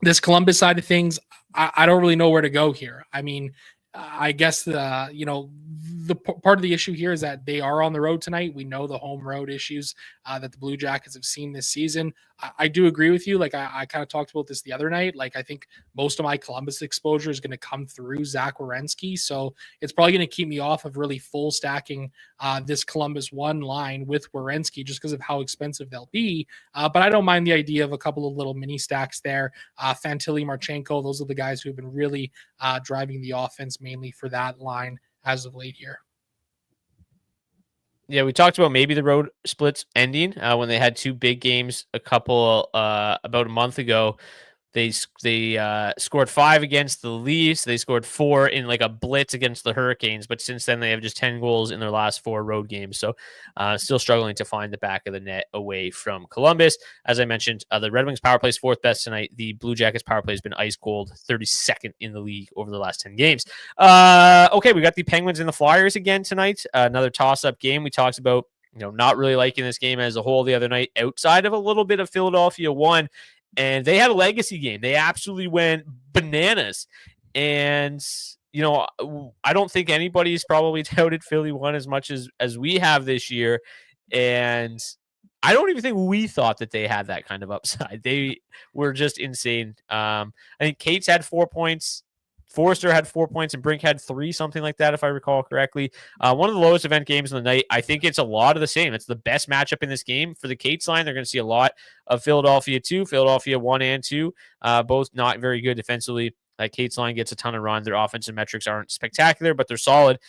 This Columbus side of things, I don't really know where to go here. I mean, I guess the part of the issue here is that they are on the road tonight. We know the home road issues that the Blue Jackets have seen this season. I do agree with you. Like I kind of talked about this the other night. Like I think most of my Columbus exposure is going to come through Zach Werenski. So it's probably going to keep me off of really full stacking this Columbus one line with Werenski just because of how expensive they'll be. But I don't mind the idea of a couple of little mini stacks there. Fantilli, Marchenko, those are the guys who have been really driving the offense mainly for that line as of late here. Yeah, we talked about maybe the road splits ending when they had 2 big games about a month ago. They scored 5 against the Leafs. They scored 4 in like a blitz against the Hurricanes. But since then, they have just 10 goals in their last 4 road games. So still struggling to find the back of the net away from Columbus. As I mentioned, the Red Wings power play is 4th best tonight. The Blue Jackets power play has been ice cold, 32nd in the league over the last 10 games. Okay, we got the Penguins and the Flyers again tonight. Another toss-up game. We talked about not really liking this game as a whole the other night outside of a little bit of Philadelphia 1. And they had a legacy game. They absolutely went bananas. And, I don't think anybody's probably touted Philly 1 as much as we have this year. And I don't even think we thought that they had that kind of upside. They were just insane. I think Cates had 4 points. Forrester had 4 points and Brink had 3, something like that, if I recall correctly. One of the lowest event games of the night. I think it's a lot of the same. It's the best matchup in this game for the Cates line. They're going to see a lot of Philadelphia 2, Philadelphia 1 and 2, both not very good defensively. Cates line gets a ton of run. Their offensive metrics aren't spectacular, but they're solid.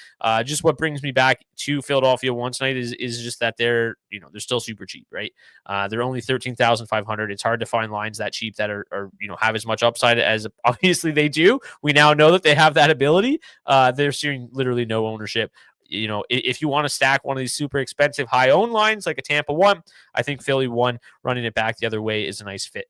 Just what brings me back to Philadelphia 1 tonight is just that they're still super cheap, right? They're only 13,500. It's hard to find lines that cheap that are have as much upside as obviously they do. We now know that they have that ability. They're seeing literally no ownership. If you want to stack one of these super expensive high owned lines like a Tampa 1, I think Philly 1 running it back the other way is a nice fit.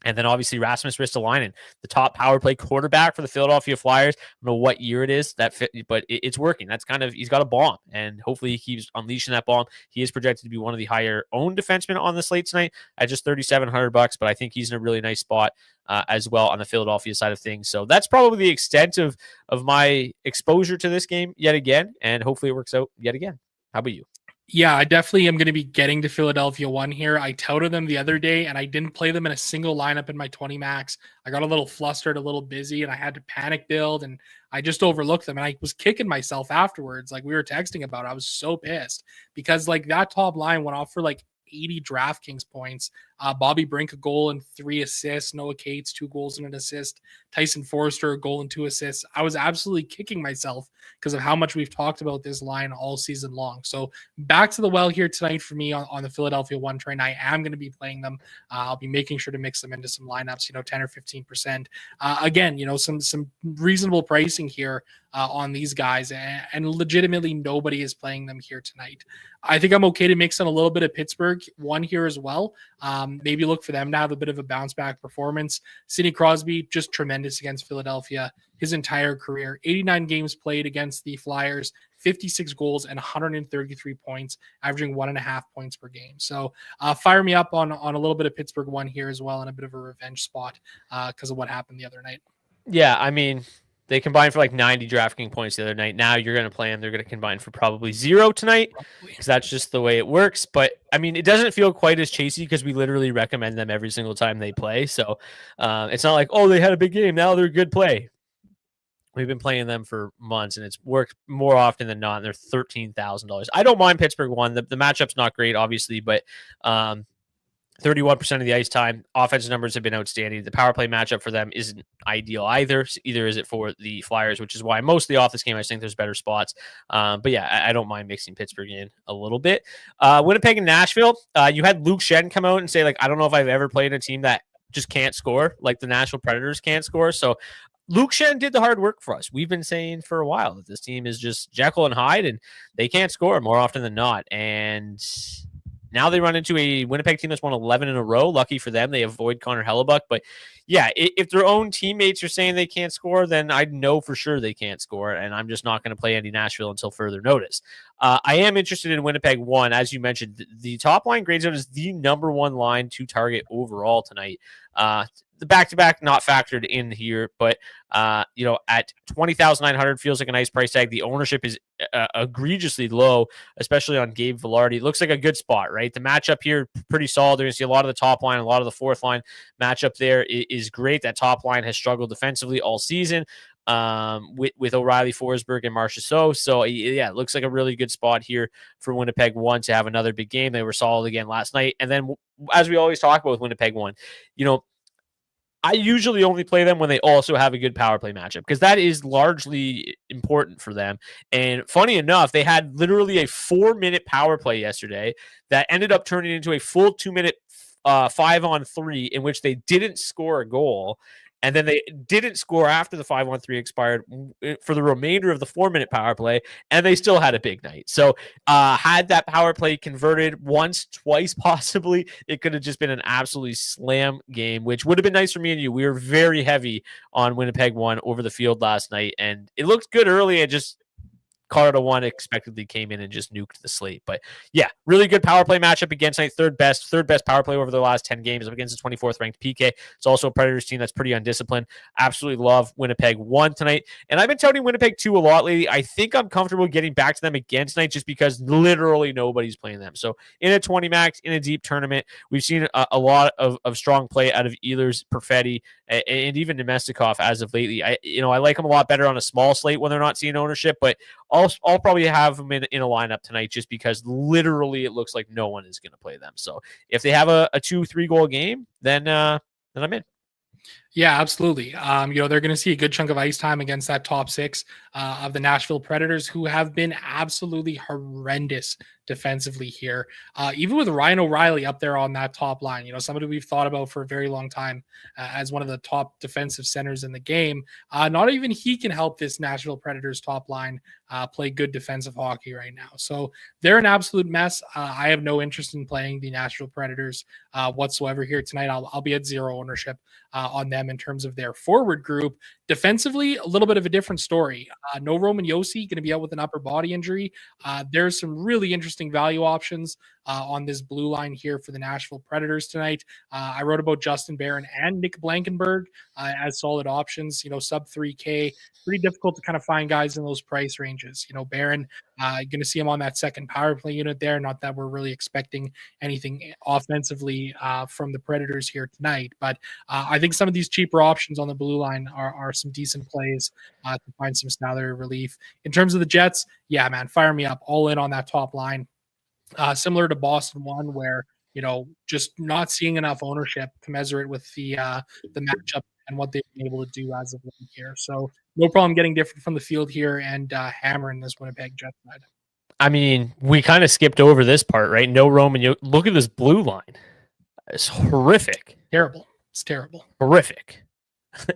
And then obviously Rasmus Ristolainen, the top power play quarterback for the Philadelphia Flyers. I don't know what year it is that fit, but it's working. That's he's got a bomb, and hopefully he keeps unleashing that bomb. He is projected to be one of the higher owned defensemen on the slate tonight at just $3,700, but I think he's in a really nice spot as well on the Philadelphia side of things. So that's probably the extent of my exposure to this game yet again, and hopefully it works out yet again. How about you? Yeah, I definitely am going to be getting to Philadelphia 1 here. I touted them the other day, and I didn't play them in a single lineup in my 20 max. I got a little flustered, a little busy, and I had to panic build, and I just overlooked them. And I was kicking myself afterwards. Like we were texting about it. I was so pissed because that top line went off for 80 DraftKings points. Bobby Brink, a goal and 3 assists. Noah Cates, 2 goals and an assist. Tyson Forrester, a goal and 2 assists. I was absolutely kicking myself because of how much we've talked about this line all season long. So back to the well here tonight for me on the Philadelphia 1 train. I am going to be playing them. I'll be making sure to mix them into some lineups, 10 or 15%. Again, some reasonable pricing here on these guys, and legitimately nobody is playing them here tonight. I think I'm okay to mix in a little bit of Pittsburgh 1 here as well. Maybe look for them to have a bit of a bounce back performance. Sidney Crosby, just tremendous against Philadelphia his entire career. 89 games played against the Flyers, 56 goals and 133 points, averaging 1.5 points per game. So fire me up on a little bit of Pittsburgh one here as well, and a bit of a revenge spot because of what happened the other night. Yeah, I mean, they combined for like 90 DraftKings points the other night. Now you're going to play them. They're going to combine for probably 0 tonight because that's just the way it works. But I mean, it doesn't feel quite as chasey because we literally recommend them every single time they play. So it's not like, oh, they had a big game. Now they're a good play. We've been playing them for months, and it's worked more often than not. And they're $13,000. I don't mind Pittsburgh one. The matchup's not great, obviously, but 31% of the ice time. Offensive numbers have been outstanding. The power play matchup for them isn't ideal either. Either is it for the Flyers, which is why mostly off this game, I just think there's better spots. But yeah, I don't mind mixing Pittsburgh in a little bit. Winnipeg and Nashville. You had Luke Shen come out and say, like, I don't know if I've ever played a team that just can't score, like the Nashville Predators can't score. So Luke Shen did the hard work for us. We've been saying for a while that this team is just Jekyll and Hyde, and they can't score more often than not. And now they run into a Winnipeg team that's won 11 in a row. Lucky for them, they avoid Connor Hellebuck. But yeah, if their own teammates are saying they can't score, then I know for sure they can't score, and I'm just not going to play any Nashville until further notice. I am interested in Winnipeg one. As you mentioned, the top line grades out as the number one line to target overall tonight. The back-to-back not factored in here, but at 20,900 feels like a nice price tag. The ownership is egregiously low, especially on Gabe Vilardi. It looks like a good spot, right? The matchup here pretty solid. They're going to see a lot of the top line, a lot of the fourth line matchup there is great. That top line has struggled defensively all season with O'Reilly, Forsberg, and Marchessault. So yeah, it looks like a really good spot here for Winnipeg one to have another big game. They were solid again last night. And then, as we always talk about with Winnipeg one, I usually only play them when they also have a good power play matchup because that is largely important for them. And funny enough, they had literally a 4-minute power play yesterday that ended up turning into a full 2-minute 5-on-3 in which they didn't score a goal. And then they didn't score after the 5-on-3 expired for the remainder of the 4-minute power play, and they still had a big night. So had that power play converted once, twice possibly, it could have just been an absolutely slam game, which would have been nice for me and you. We were very heavy on Winnipeg one over the field last night, and it looked good early and just Colorado one expectedly came in and just nuked the slate. But yeah, really good power play matchup against tonight. Third best power play over the last 10 games up against the 24th ranked PK. It's also a Predators team that's pretty undisciplined. Absolutely love Winnipeg one tonight. And I've been touting Winnipeg two a lot lately. I think I'm comfortable getting back to them again tonight just because literally nobody's playing them. So in a 20 max, in a deep tournament, we've seen a lot of strong play out of Ehlers, Perfetti, and even Nemestikov as of lately. I like them a lot better on a small slate when they're not seeing ownership, but I'll probably have them in a lineup tonight just because literally it looks like no one is going to play them. So if they have a 2-3 goal game, then I'm in. Yeah, absolutely. They're going to see a good chunk of ice time against that top six of the Nashville Predators, who have been absolutely horrendous defensively here. Even with Ryan O'Reilly up there on that top line, somebody we've thought about for a very long time as one of the top defensive centers in the game. Not even he can help this Nashville Predators top line play good defensive hockey right now. So they're an absolute mess. I have no interest in playing the Nashville Predators whatsoever here tonight. I'll be at zero ownership on them in terms of their forward group. Defensively, a little bit of a different story. No Roman Josi, going to be out with an upper body injury. There's some really interesting value options on this blue line here for the Nashville Predators tonight. I wrote about Justin Barron and Nick Blankenberg as solid options, sub 3K. Pretty difficult to kind of find guys in those price ranges. Barron, going to see him on that second power play unit there. Not that we're really expecting anything offensively from the Predators here tonight, but I think some of these cheaper options on the blue line are some decent plays to find some salary relief. In terms of the Jets, yeah, man, fire me up. All in on that top line. Similar to Boston one, where just not seeing enough ownership commensurate with the matchup and what they've been able to do as of late here. So no problem getting different from the field here and hammering this Winnipeg Jets side. I mean, we kind of skipped over this part, right? No Roman. Look at this blue line. It's horrific. Terrible. It's terrible. Horrific.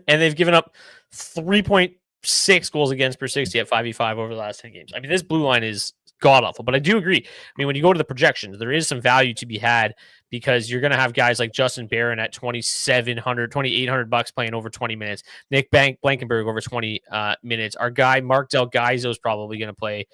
And they've given up 3.6 goals against per 60 at 5v5 over the last 10 games. I mean, this blue line is god awful, but I do agree. I mean, when you go to the projections, there is some value to be had because you're going to have guys like Justin Barron at $2,800 playing over 20 minutes. Nick Blankenberg over 20 minutes. Our guy Mark Del Gaizo is probably going to play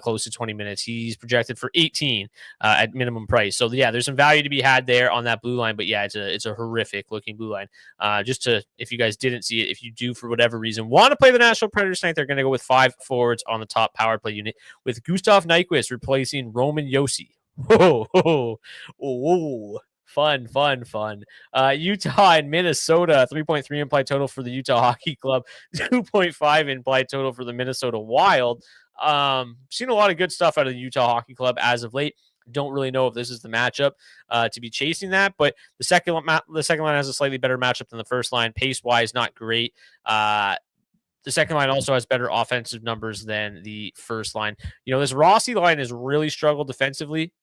close to 20 minutes. He's projected for 18 at minimum price. So yeah, there's some value to be had there on that blue line. But yeah, it's a horrific looking blue line. If you guys didn't see it, if you do for whatever reason want to play the Nashville Predators tonight, they're going to go with 5 forwards on the top power play unit with Gustav Nyquist replacing Roman Josi. Whoa. Fun. Utah and Minnesota, 3.3 implied total for the Utah Hockey Club, 2.5 implied total for the Minnesota Wild. Seen a lot of good stuff out of the Utah Hockey Club as of late. Don't really know if this is the matchup to be chasing that, but the second line has a slightly better matchup than the first line. Pace-wise, not great. The second line also has better offensive numbers than the first line. This Rossi line has really struggled defensively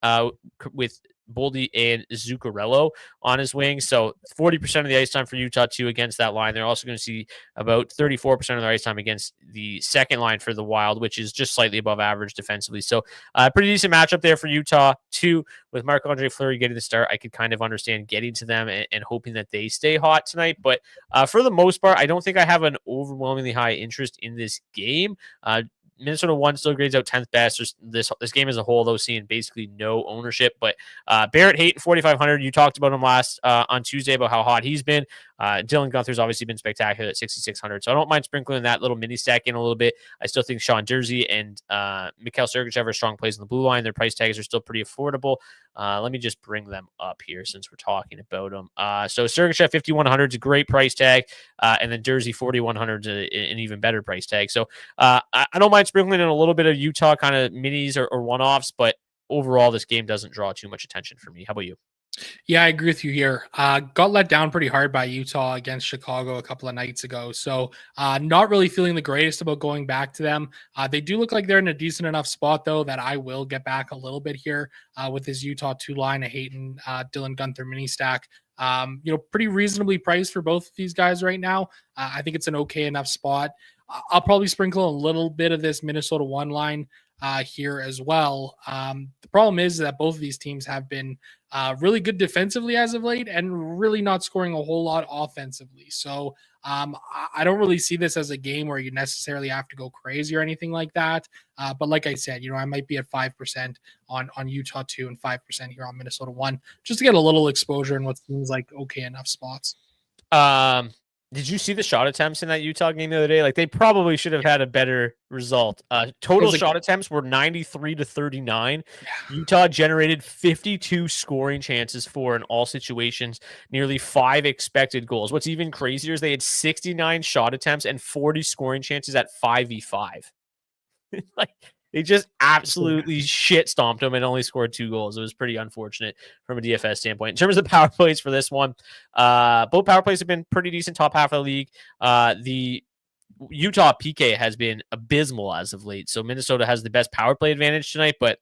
with Boldy and Zuccarello on his wing. So 40% of the ice time for Utah too against that line. They're also going to see about 34% of their ice time against the second line for the Wild, which is just slightly above average defensively. So pretty decent matchup there for Utah too. With Marc-Andre Fleury getting the start, I could kind of understand getting to them and hoping that they stay hot tonight. But for the most part, I don't think I have an overwhelmingly high interest in this game. Minnesota 1 still grades out 10th best. This game as a whole, though, seeing basically no ownership. But Barrett Hayton, 4,500. You talked about him last on Tuesday about how hot he's been. Dylan Gunther's obviously been spectacular at 6,600. So I don't mind sprinkling that little mini stack in a little bit. I still think Sean Jersey and Mikhail Sergachev are strong plays in the blue line. Their price tags are still pretty affordable. Let me just bring them up here since we're talking about them. So Sergachev 5,100 is a great price tag, and then Jersey 4,100 is an even better price tag. So I don't mind sprinkling in a little bit of Utah kind of minis or one-offs, but overall this game doesn't draw too much attention for me. How about you? Yeah, I agree with you here. Got let down pretty hard by Utah against Chicago a couple of nights ago. So not really feeling the greatest about going back to them. They do look like they're in a decent enough spot, though, that I will get back a little bit here with this Utah 2 line of Hayton, Dylan Gunther mini stack. Pretty reasonably priced for both of these guys right now. I think it's an okay enough spot. I'll probably sprinkle a little bit of this Minnesota 1 line here as well. The problem is that both of these teams have been really good defensively as of late and really not scoring a whole lot offensively. So I don't really see this as a game where you necessarily have to go crazy or anything like that. But like I said, I might be at 5% on Utah 2 and 5% here on Minnesota 1, just to get a little exposure in what seems like okay enough spots. Did you see the shot attempts in that Utah game the other day? Like, they probably should have had a better result. Total shot attempts were 93 to 39. Yeah. Utah generated 52 scoring chances for in all situations, nearly 5 expected goals. What's even crazier is they had 69 shot attempts and 40 scoring chances at 5v5. They just absolutely shit stomped them and only scored 2 goals. It was pretty unfortunate from a DFS standpoint. In terms of the power plays for this one, both power plays have been pretty decent, top half of the league. The Utah PK has been abysmal as of late. So Minnesota has the best power play advantage tonight, but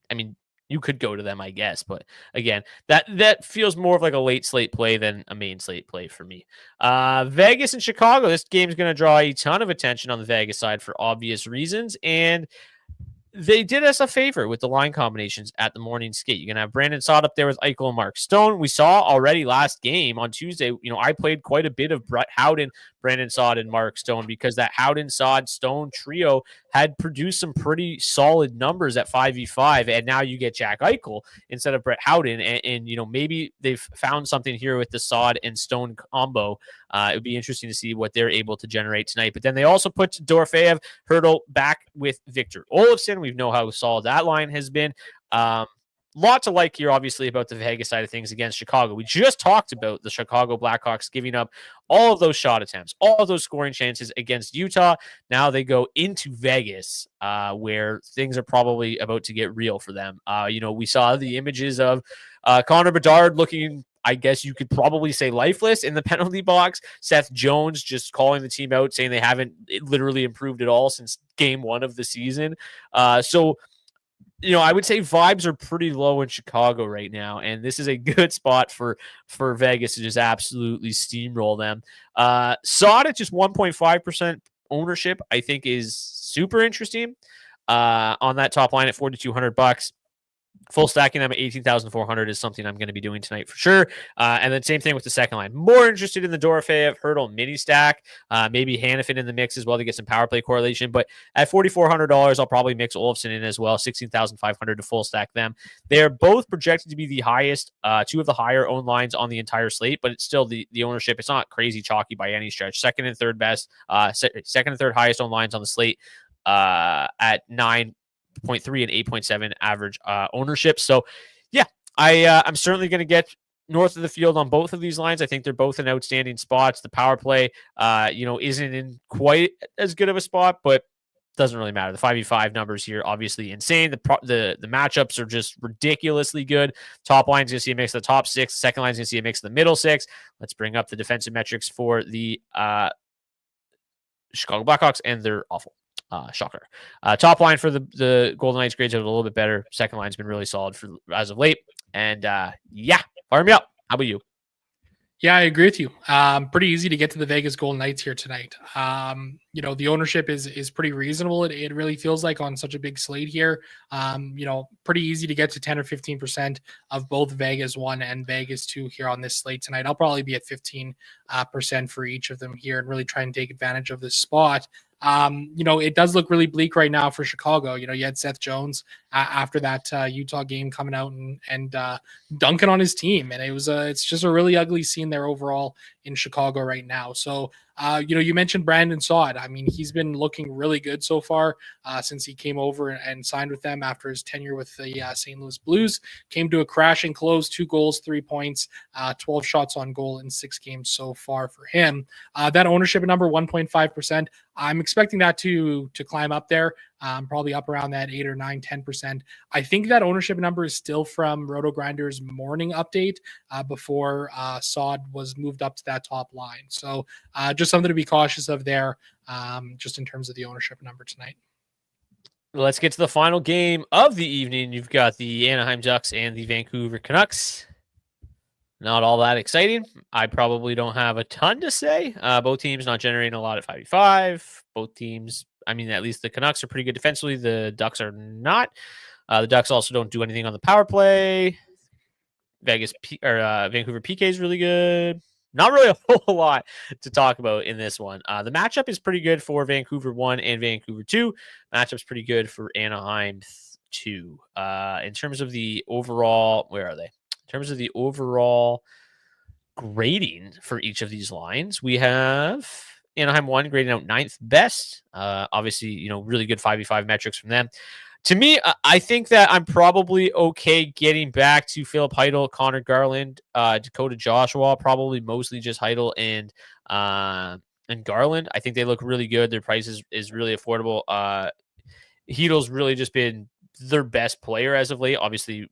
I mean, you could go to them, I guess. But again, that feels more of like a late slate play than a main slate play for me. Vegas and Chicago. This game is going to draw a ton of attention on the Vegas side for obvious reasons. And they did us a favor with the line combinations at the morning skate. You're going to have Brandon Saad up there with Eichel and Mark Stone. We saw already last game on Tuesday, I played quite a bit of Brett Howden, Brandon Saad, and Mark Stone because that Howden, Saad, Stone trio had produced some pretty solid numbers at 5v5, and now you get Jack Eichel instead of Brett Howden, and maybe they've found something here with the Saad and Stone combo. It would be interesting to see what they're able to generate tonight. But then they also put Dorofeyev, Hurdle back with Victor Olofsson. We know how solid that line has been. Lot to like here, obviously, about the Vegas side of things against Chicago. We just talked about the Chicago Blackhawks giving up all of those shot attempts, all of those scoring chances against Utah. Now they go into Vegas, where things are probably about to get real for them. We saw the images of Connor Bedard looking, I guess you could probably say, lifeless in the penalty box. Seth Jones just calling the team out, saying they haven't literally improved at all since game 1 of the season. I would say vibes are pretty low in Chicago right now, and this is a good spot for Vegas to just absolutely steamroll them. Saad at just 1.5% ownership, I think, is super interesting on that top line at $4,200. Full stacking them at 18,400 is something I'm going to be doing tonight for sure. And then same thing with the second line. More interested in the Dorofeyev Hurdle mini stack. Maybe Hannafin in the mix as well to get some power play correlation. But at $4,400, I'll probably mix Olofsson in as well. 16,500 to full stack them. They're both projected to be the highest, two of the higher owned lines on the entire slate. But it's still the ownership. It's not crazy chalky by any stretch. Second and third best, second and third highest owned lines on the slate at 9.3 and 8.7 average ownership. So yeah, I'm certainly going to get north of the field on both of these lines. I think they're both in outstanding spots. The power play, isn't in quite as good of a spot, but doesn't really matter. The 5v5 numbers here, obviously insane. The matchups are just ridiculously good. Top line's going to see a mix of the top six. The second line's going to see a mix of the middle six. Let's bring up the defensive metrics for the Chicago Blackhawks, and they're awful. Shocker. Top line for the Golden Knights grades are a little bit better. Second line's been really solid for as of late. And fire me up. How about you? Yeah, I agree with you. Pretty easy to get to the Vegas Golden Knights here tonight. The ownership is pretty reasonable. It really feels like on such a big slate here. Pretty easy to get to 10 or 15% of both Vegas 1 and Vegas 2 here on this slate tonight. I'll probably be at 15% for each of them here and really try and take advantage of this spot. It does look really bleak right now for Chicago. You had Seth Jones after that Utah game coming out and dunking on his team. And it's just a really ugly scene there overall in Chicago right now. So, you mentioned Brandon Saad. I mean, he's been looking really good so far since he came over and signed with them after his tenure with the St. Louis Blues. Came to a crashing close, 2 goals, 3 points, 12 shots on goal in 6 games so far for him. That ownership number, 1.5%. I'm expecting that to climb up there, probably up around that 8 or 9, 10%. I think that ownership number is still from Roto Grinder's morning update before Saad was moved up to that top line. So just something to be cautious of there, just in terms of the ownership number tonight. Let's get to the final game of the evening. You've got the Anaheim Ducks and the Vancouver Canucks. Not all that exciting. I probably don't have a ton to say. Both teams not generating a lot at 5v5. Both teams, at least the Canucks are pretty good defensively. The Ducks are not. The Ducks also don't do anything on the power play. Vancouver PK is really good. Not really a whole lot to talk about in this one. The matchup is pretty good for Vancouver 1 and Vancouver 2. Matchup's pretty good for Anaheim 2. In terms of the overall, where are they? In terms of the overall grading for each of these lines, we have Anaheim 1 grading out 9th best. Obviously, really good 5v5 metrics from them. To me, I think that I'm probably okay getting back to Philip Heidel, Connor Garland, Dakota Joshua, probably mostly just Heidel and Garland. I think they look really good. Their price is really affordable. Heidel's really just been their best player as of late, obviously,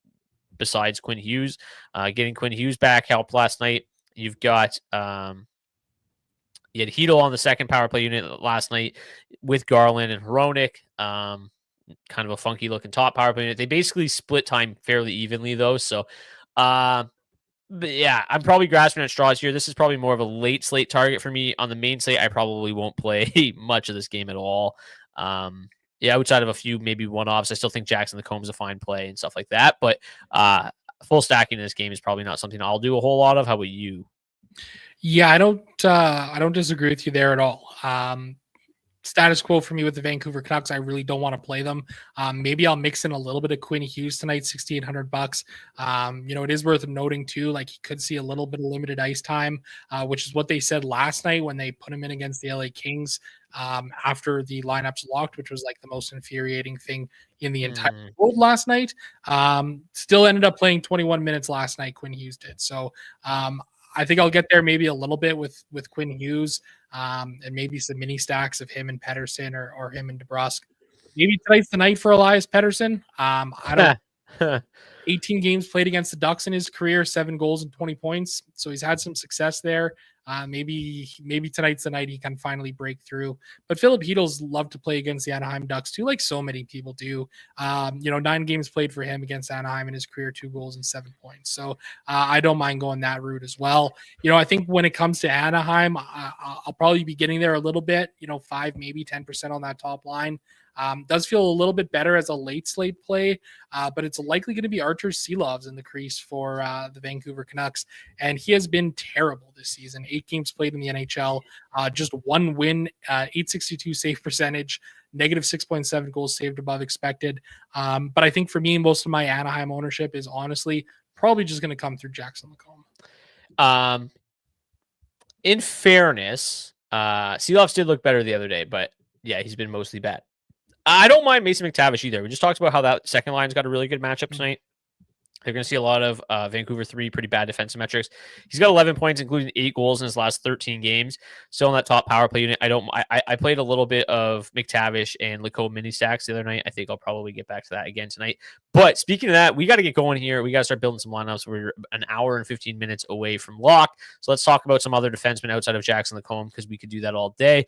besides Quinn Hughes. Getting Quinn Hughes back helped last night. You've got you had Heedle on the second power play unit last night with Garland and Hronik. Kind of a funky looking top power play unit. They basically split time fairly evenly though. So, but yeah, I'm probably grasping at straws here. This is probably more of a late slate target for me. On the main slate, I probably won't play much of this game at all. Outside of a few maybe one-offs, I still think Jackson the Combs a fine play and stuff like that. But full stacking in this game is probably not something I'll do a whole lot of. How about you? Yeah, I don't disagree with you there at all. Status quo for me with the Vancouver Canucks. I really don't want to play them. Maybe I'll mix in a little bit of Quinn Hughes tonight, $6,800. It is worth noting too, like he could see a little bit of limited ice time, which is what they said last night when they put him in against the LA Kings after the lineups locked, which was like the most infuriating thing in the entire world last night. Still ended up playing 21 minutes last night. Quinn Hughes did. So I think I'll get there maybe a little bit with Quinn Hughes and maybe some mini stacks of him and Pettersson or him and DeBrusk. Maybe tonight's the night for Elias Pettersson. I don't 18 games played against the Ducks in his career, 7 goals and 20 points. So he's had some success there. Maybe tonight's the night he can finally break through. But Philip Heedle's love to play against the Anaheim Ducks too, like so many people do. 9 games played for him against Anaheim in his career, 2 goals and 7 points. So I don't mind going that route as well. I think when it comes to Anaheim, I'll probably be getting there a little bit, 5, maybe 10% on that top line. Does feel a little bit better as a late slate play, but it's likely going to be Archer Seelovs in the crease for the Vancouver Canucks. And he has been terrible this season. 8 games played in the NHL, just 1 win, 862 save percentage, negative 6.7 goals saved above expected. But I think for me, most of my Anaheim ownership is honestly probably just going to come through Jackson Lacombe. In fairness, Seelovs did look better the other day, but yeah, he's been mostly bad. I don't mind Mason McTavish either. We just talked about how that second line's got a really good matchup tonight. They're going to see a lot of Vancouver 3 pretty bad defensive metrics. He's got 11 points, including 8 goals in his last 13 games. Still in that top power play unit. I played a little bit of McTavish and Lacombe mini stacks the other night. I think I'll probably get back to that again tonight. But speaking of that, we got to get going here. We got to start building some lineups. We're an hour and 15 minutes away from lock. So let's talk about some other defensemen outside of Jackson Lacombe, because we could do that all day.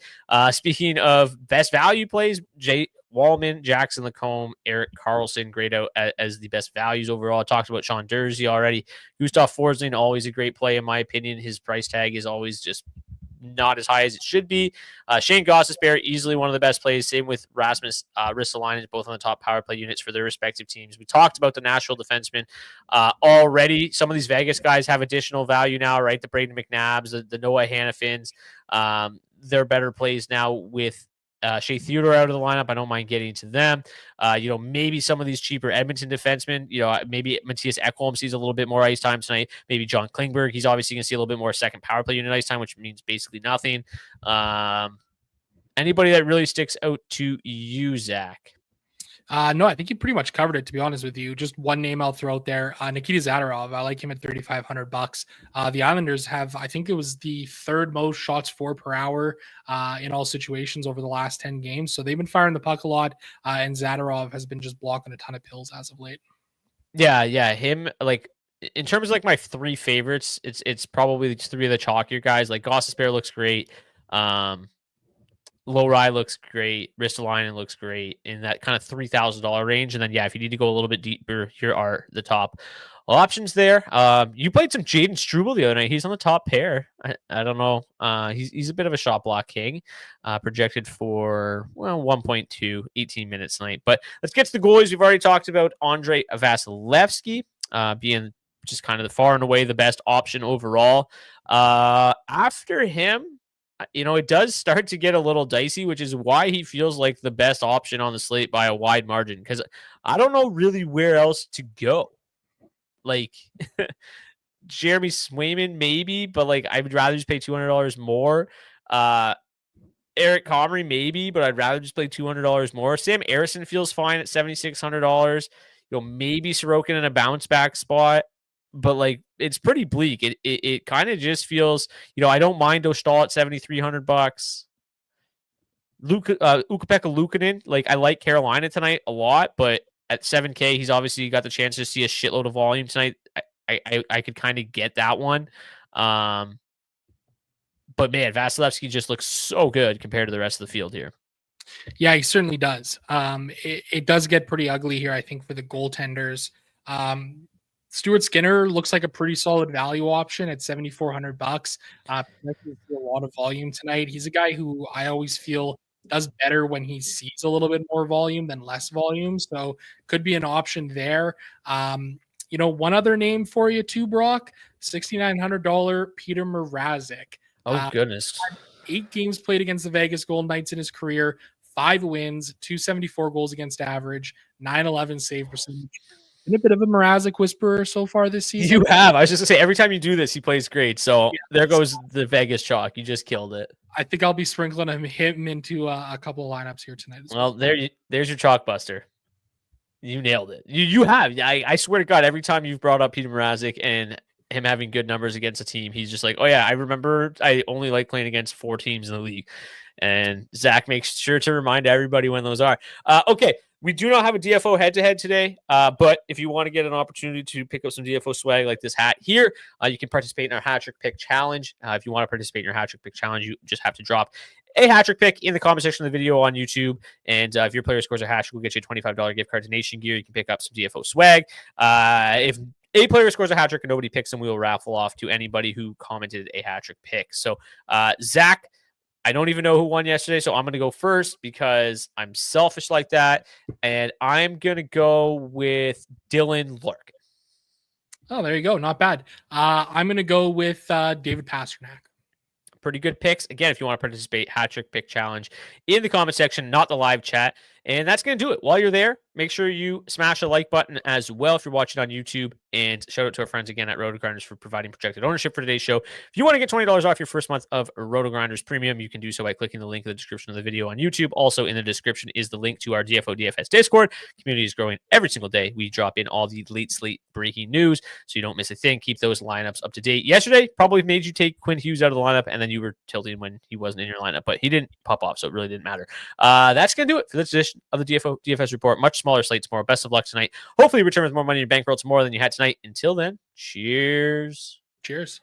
Speaking of best value plays, Jay Wallman, Jackson Lacombe, Erik Karlsson, grayed out as the best values overall. I talked about Sean Durzi already. Gustav Forsling, always a great play in my opinion. His price tag is always just not as high as it should be. Shane Gostisbehere, easily one of the best plays. Same with Rasmus Ristolainen, both on the top power play units for their respective teams. We talked about the Nashville defensemen already. Some of these Vegas guys have additional value now, right? The Braden McNabbs, the Noah Hannafins. They're better plays now with Shea Theodore out of the lineup. I don't mind getting to them. Maybe some of these cheaper Edmonton defensemen, maybe Matthias Ekholm sees a little bit more ice time tonight. Maybe John Klingberg. He's obviously going to see a little bit more second power play unit ice time, which means basically nothing. Anybody that really sticks out to you, Zach? No, I think you pretty much covered it, to be honest with you. Just one name I'll throw out there. Nikita Zadorov. I like him at $3,500. The Islanders have, I think it was the 3rd most shots for per hour in all situations over the last 10 games. So they've been firing the puck a lot, and Zadorov has been just blocking a ton of pills as of late. Yeah. Him, like, in terms of like my 3 favorites, it's probably 3 of the chalkier guys. Like Gostisbehere looks great. Lowry looks great. Ristolainen looks great in that kind of $3,000 range. And then, if you need to go a little bit deeper, here are the top options there. You played some Jaden Struble the other night. He's on the top pair. I don't know. He's a bit of a shot block king, projected for 1.2, 18 minutes tonight. But let's get to the goalies. We've already talked about Andrei Vasilevsky being just kind of far and away the best option overall. After him, it does start to get a little dicey, which is why he feels like the best option on the slate by a wide margin, because I don't know really where else to go. Like Jeremy Swayman, maybe, but like I would rather just pay $200 more. Eric Comrie, maybe, but I'd rather just pay $200 more. Sam Arison feels fine at $7,600. Maybe Sorokin in a bounce back spot. But like it's pretty bleak. It kind of just feels, I don't mind Dostal at $7,300. Ukko-Pekka Luukkonen, like I like Carolina tonight a lot, but at $7K, he's obviously got the chance to see a shitload of volume tonight. I could kind of get that one. But man, Vasilevsky just looks so good compared to the rest of the field here. Yeah, he certainly does. It does get pretty ugly here, I think, for the goaltenders. Stuart Skinner looks like a pretty solid value option at $7,400. A lot of volume tonight. He's a guy who I always feel does better when he sees a little bit more volume than less volume. So could be an option there. One other name for you too, Brock, $6,900 Peter Mrazek. Oh, goodness. 8 games played against the Vegas Golden Knights in his career, 5 wins, 274 goals against average, 911 save percentage. Been a bit of a Mrazek whisperer so far this season. You have. I was just going to say, every time you do this, he plays great. So there goes the Vegas chalk. You just killed it. I think I'll be sprinkling him into a couple of lineups here tonight. Well, there's your chalk buster. You nailed it. You have. I swear to God, every time you've brought up Peter Mrazek and him having good numbers against a team, he's just like, oh yeah, I remember I only like playing against 4 teams in the league. And Zach makes sure to remind everybody when those are. Okay. We do not have a DFO head-to-head today, but if you want to get an opportunity to pick up some DFO swag like this hat here, you can participate in our hat trick pick challenge. If you want to participate in your hat trick pick challenge, you just have to drop a hat trick pick in the comment section of the video on YouTube. And if your player scores a hat trick, we'll get you a $25 gift card to Nation Gear. You can pick up some DFO swag. If a player scores a hat trick and nobody picks them, we will raffle off to anybody who commented a hat trick pick. So, Zach, I don't even know who won yesterday, so I'm going to go first because I'm selfish like that. And I'm going to go with Dylan Larkin. Oh, there you go. Not bad. I'm going to go with David Pastrnak. Pretty good picks. Again, if you want to participate, hat trick pick challenge in the comment section, not the live chat. And that's going to do it. While you're there, make sure you smash the like button as well if you're watching on YouTube. And shout out to our friends again at RotoGrinders for providing projected ownership for today's show. If you want to get $20 off your first month of RotoGrinders Premium, you can do so by clicking the link in the description of the video on YouTube. Also in the description is the link to our DFO DFS Discord. Community is growing every single day. We drop in all the late slate breaking news so you don't miss a thing. Keep those lineups up to date. Yesterday probably made you take Quinn Hughes out of the lineup, and then you were tilting when he wasn't in your lineup, but he didn't pop off, so it really didn't matter. That's going to do it for this edition of the DFS report. Much smaller slate tomorrow. Best of luck tonight. Hopefully you return with more money in your bankroll tomorrow than you had tonight. Until then, cheers. Cheers.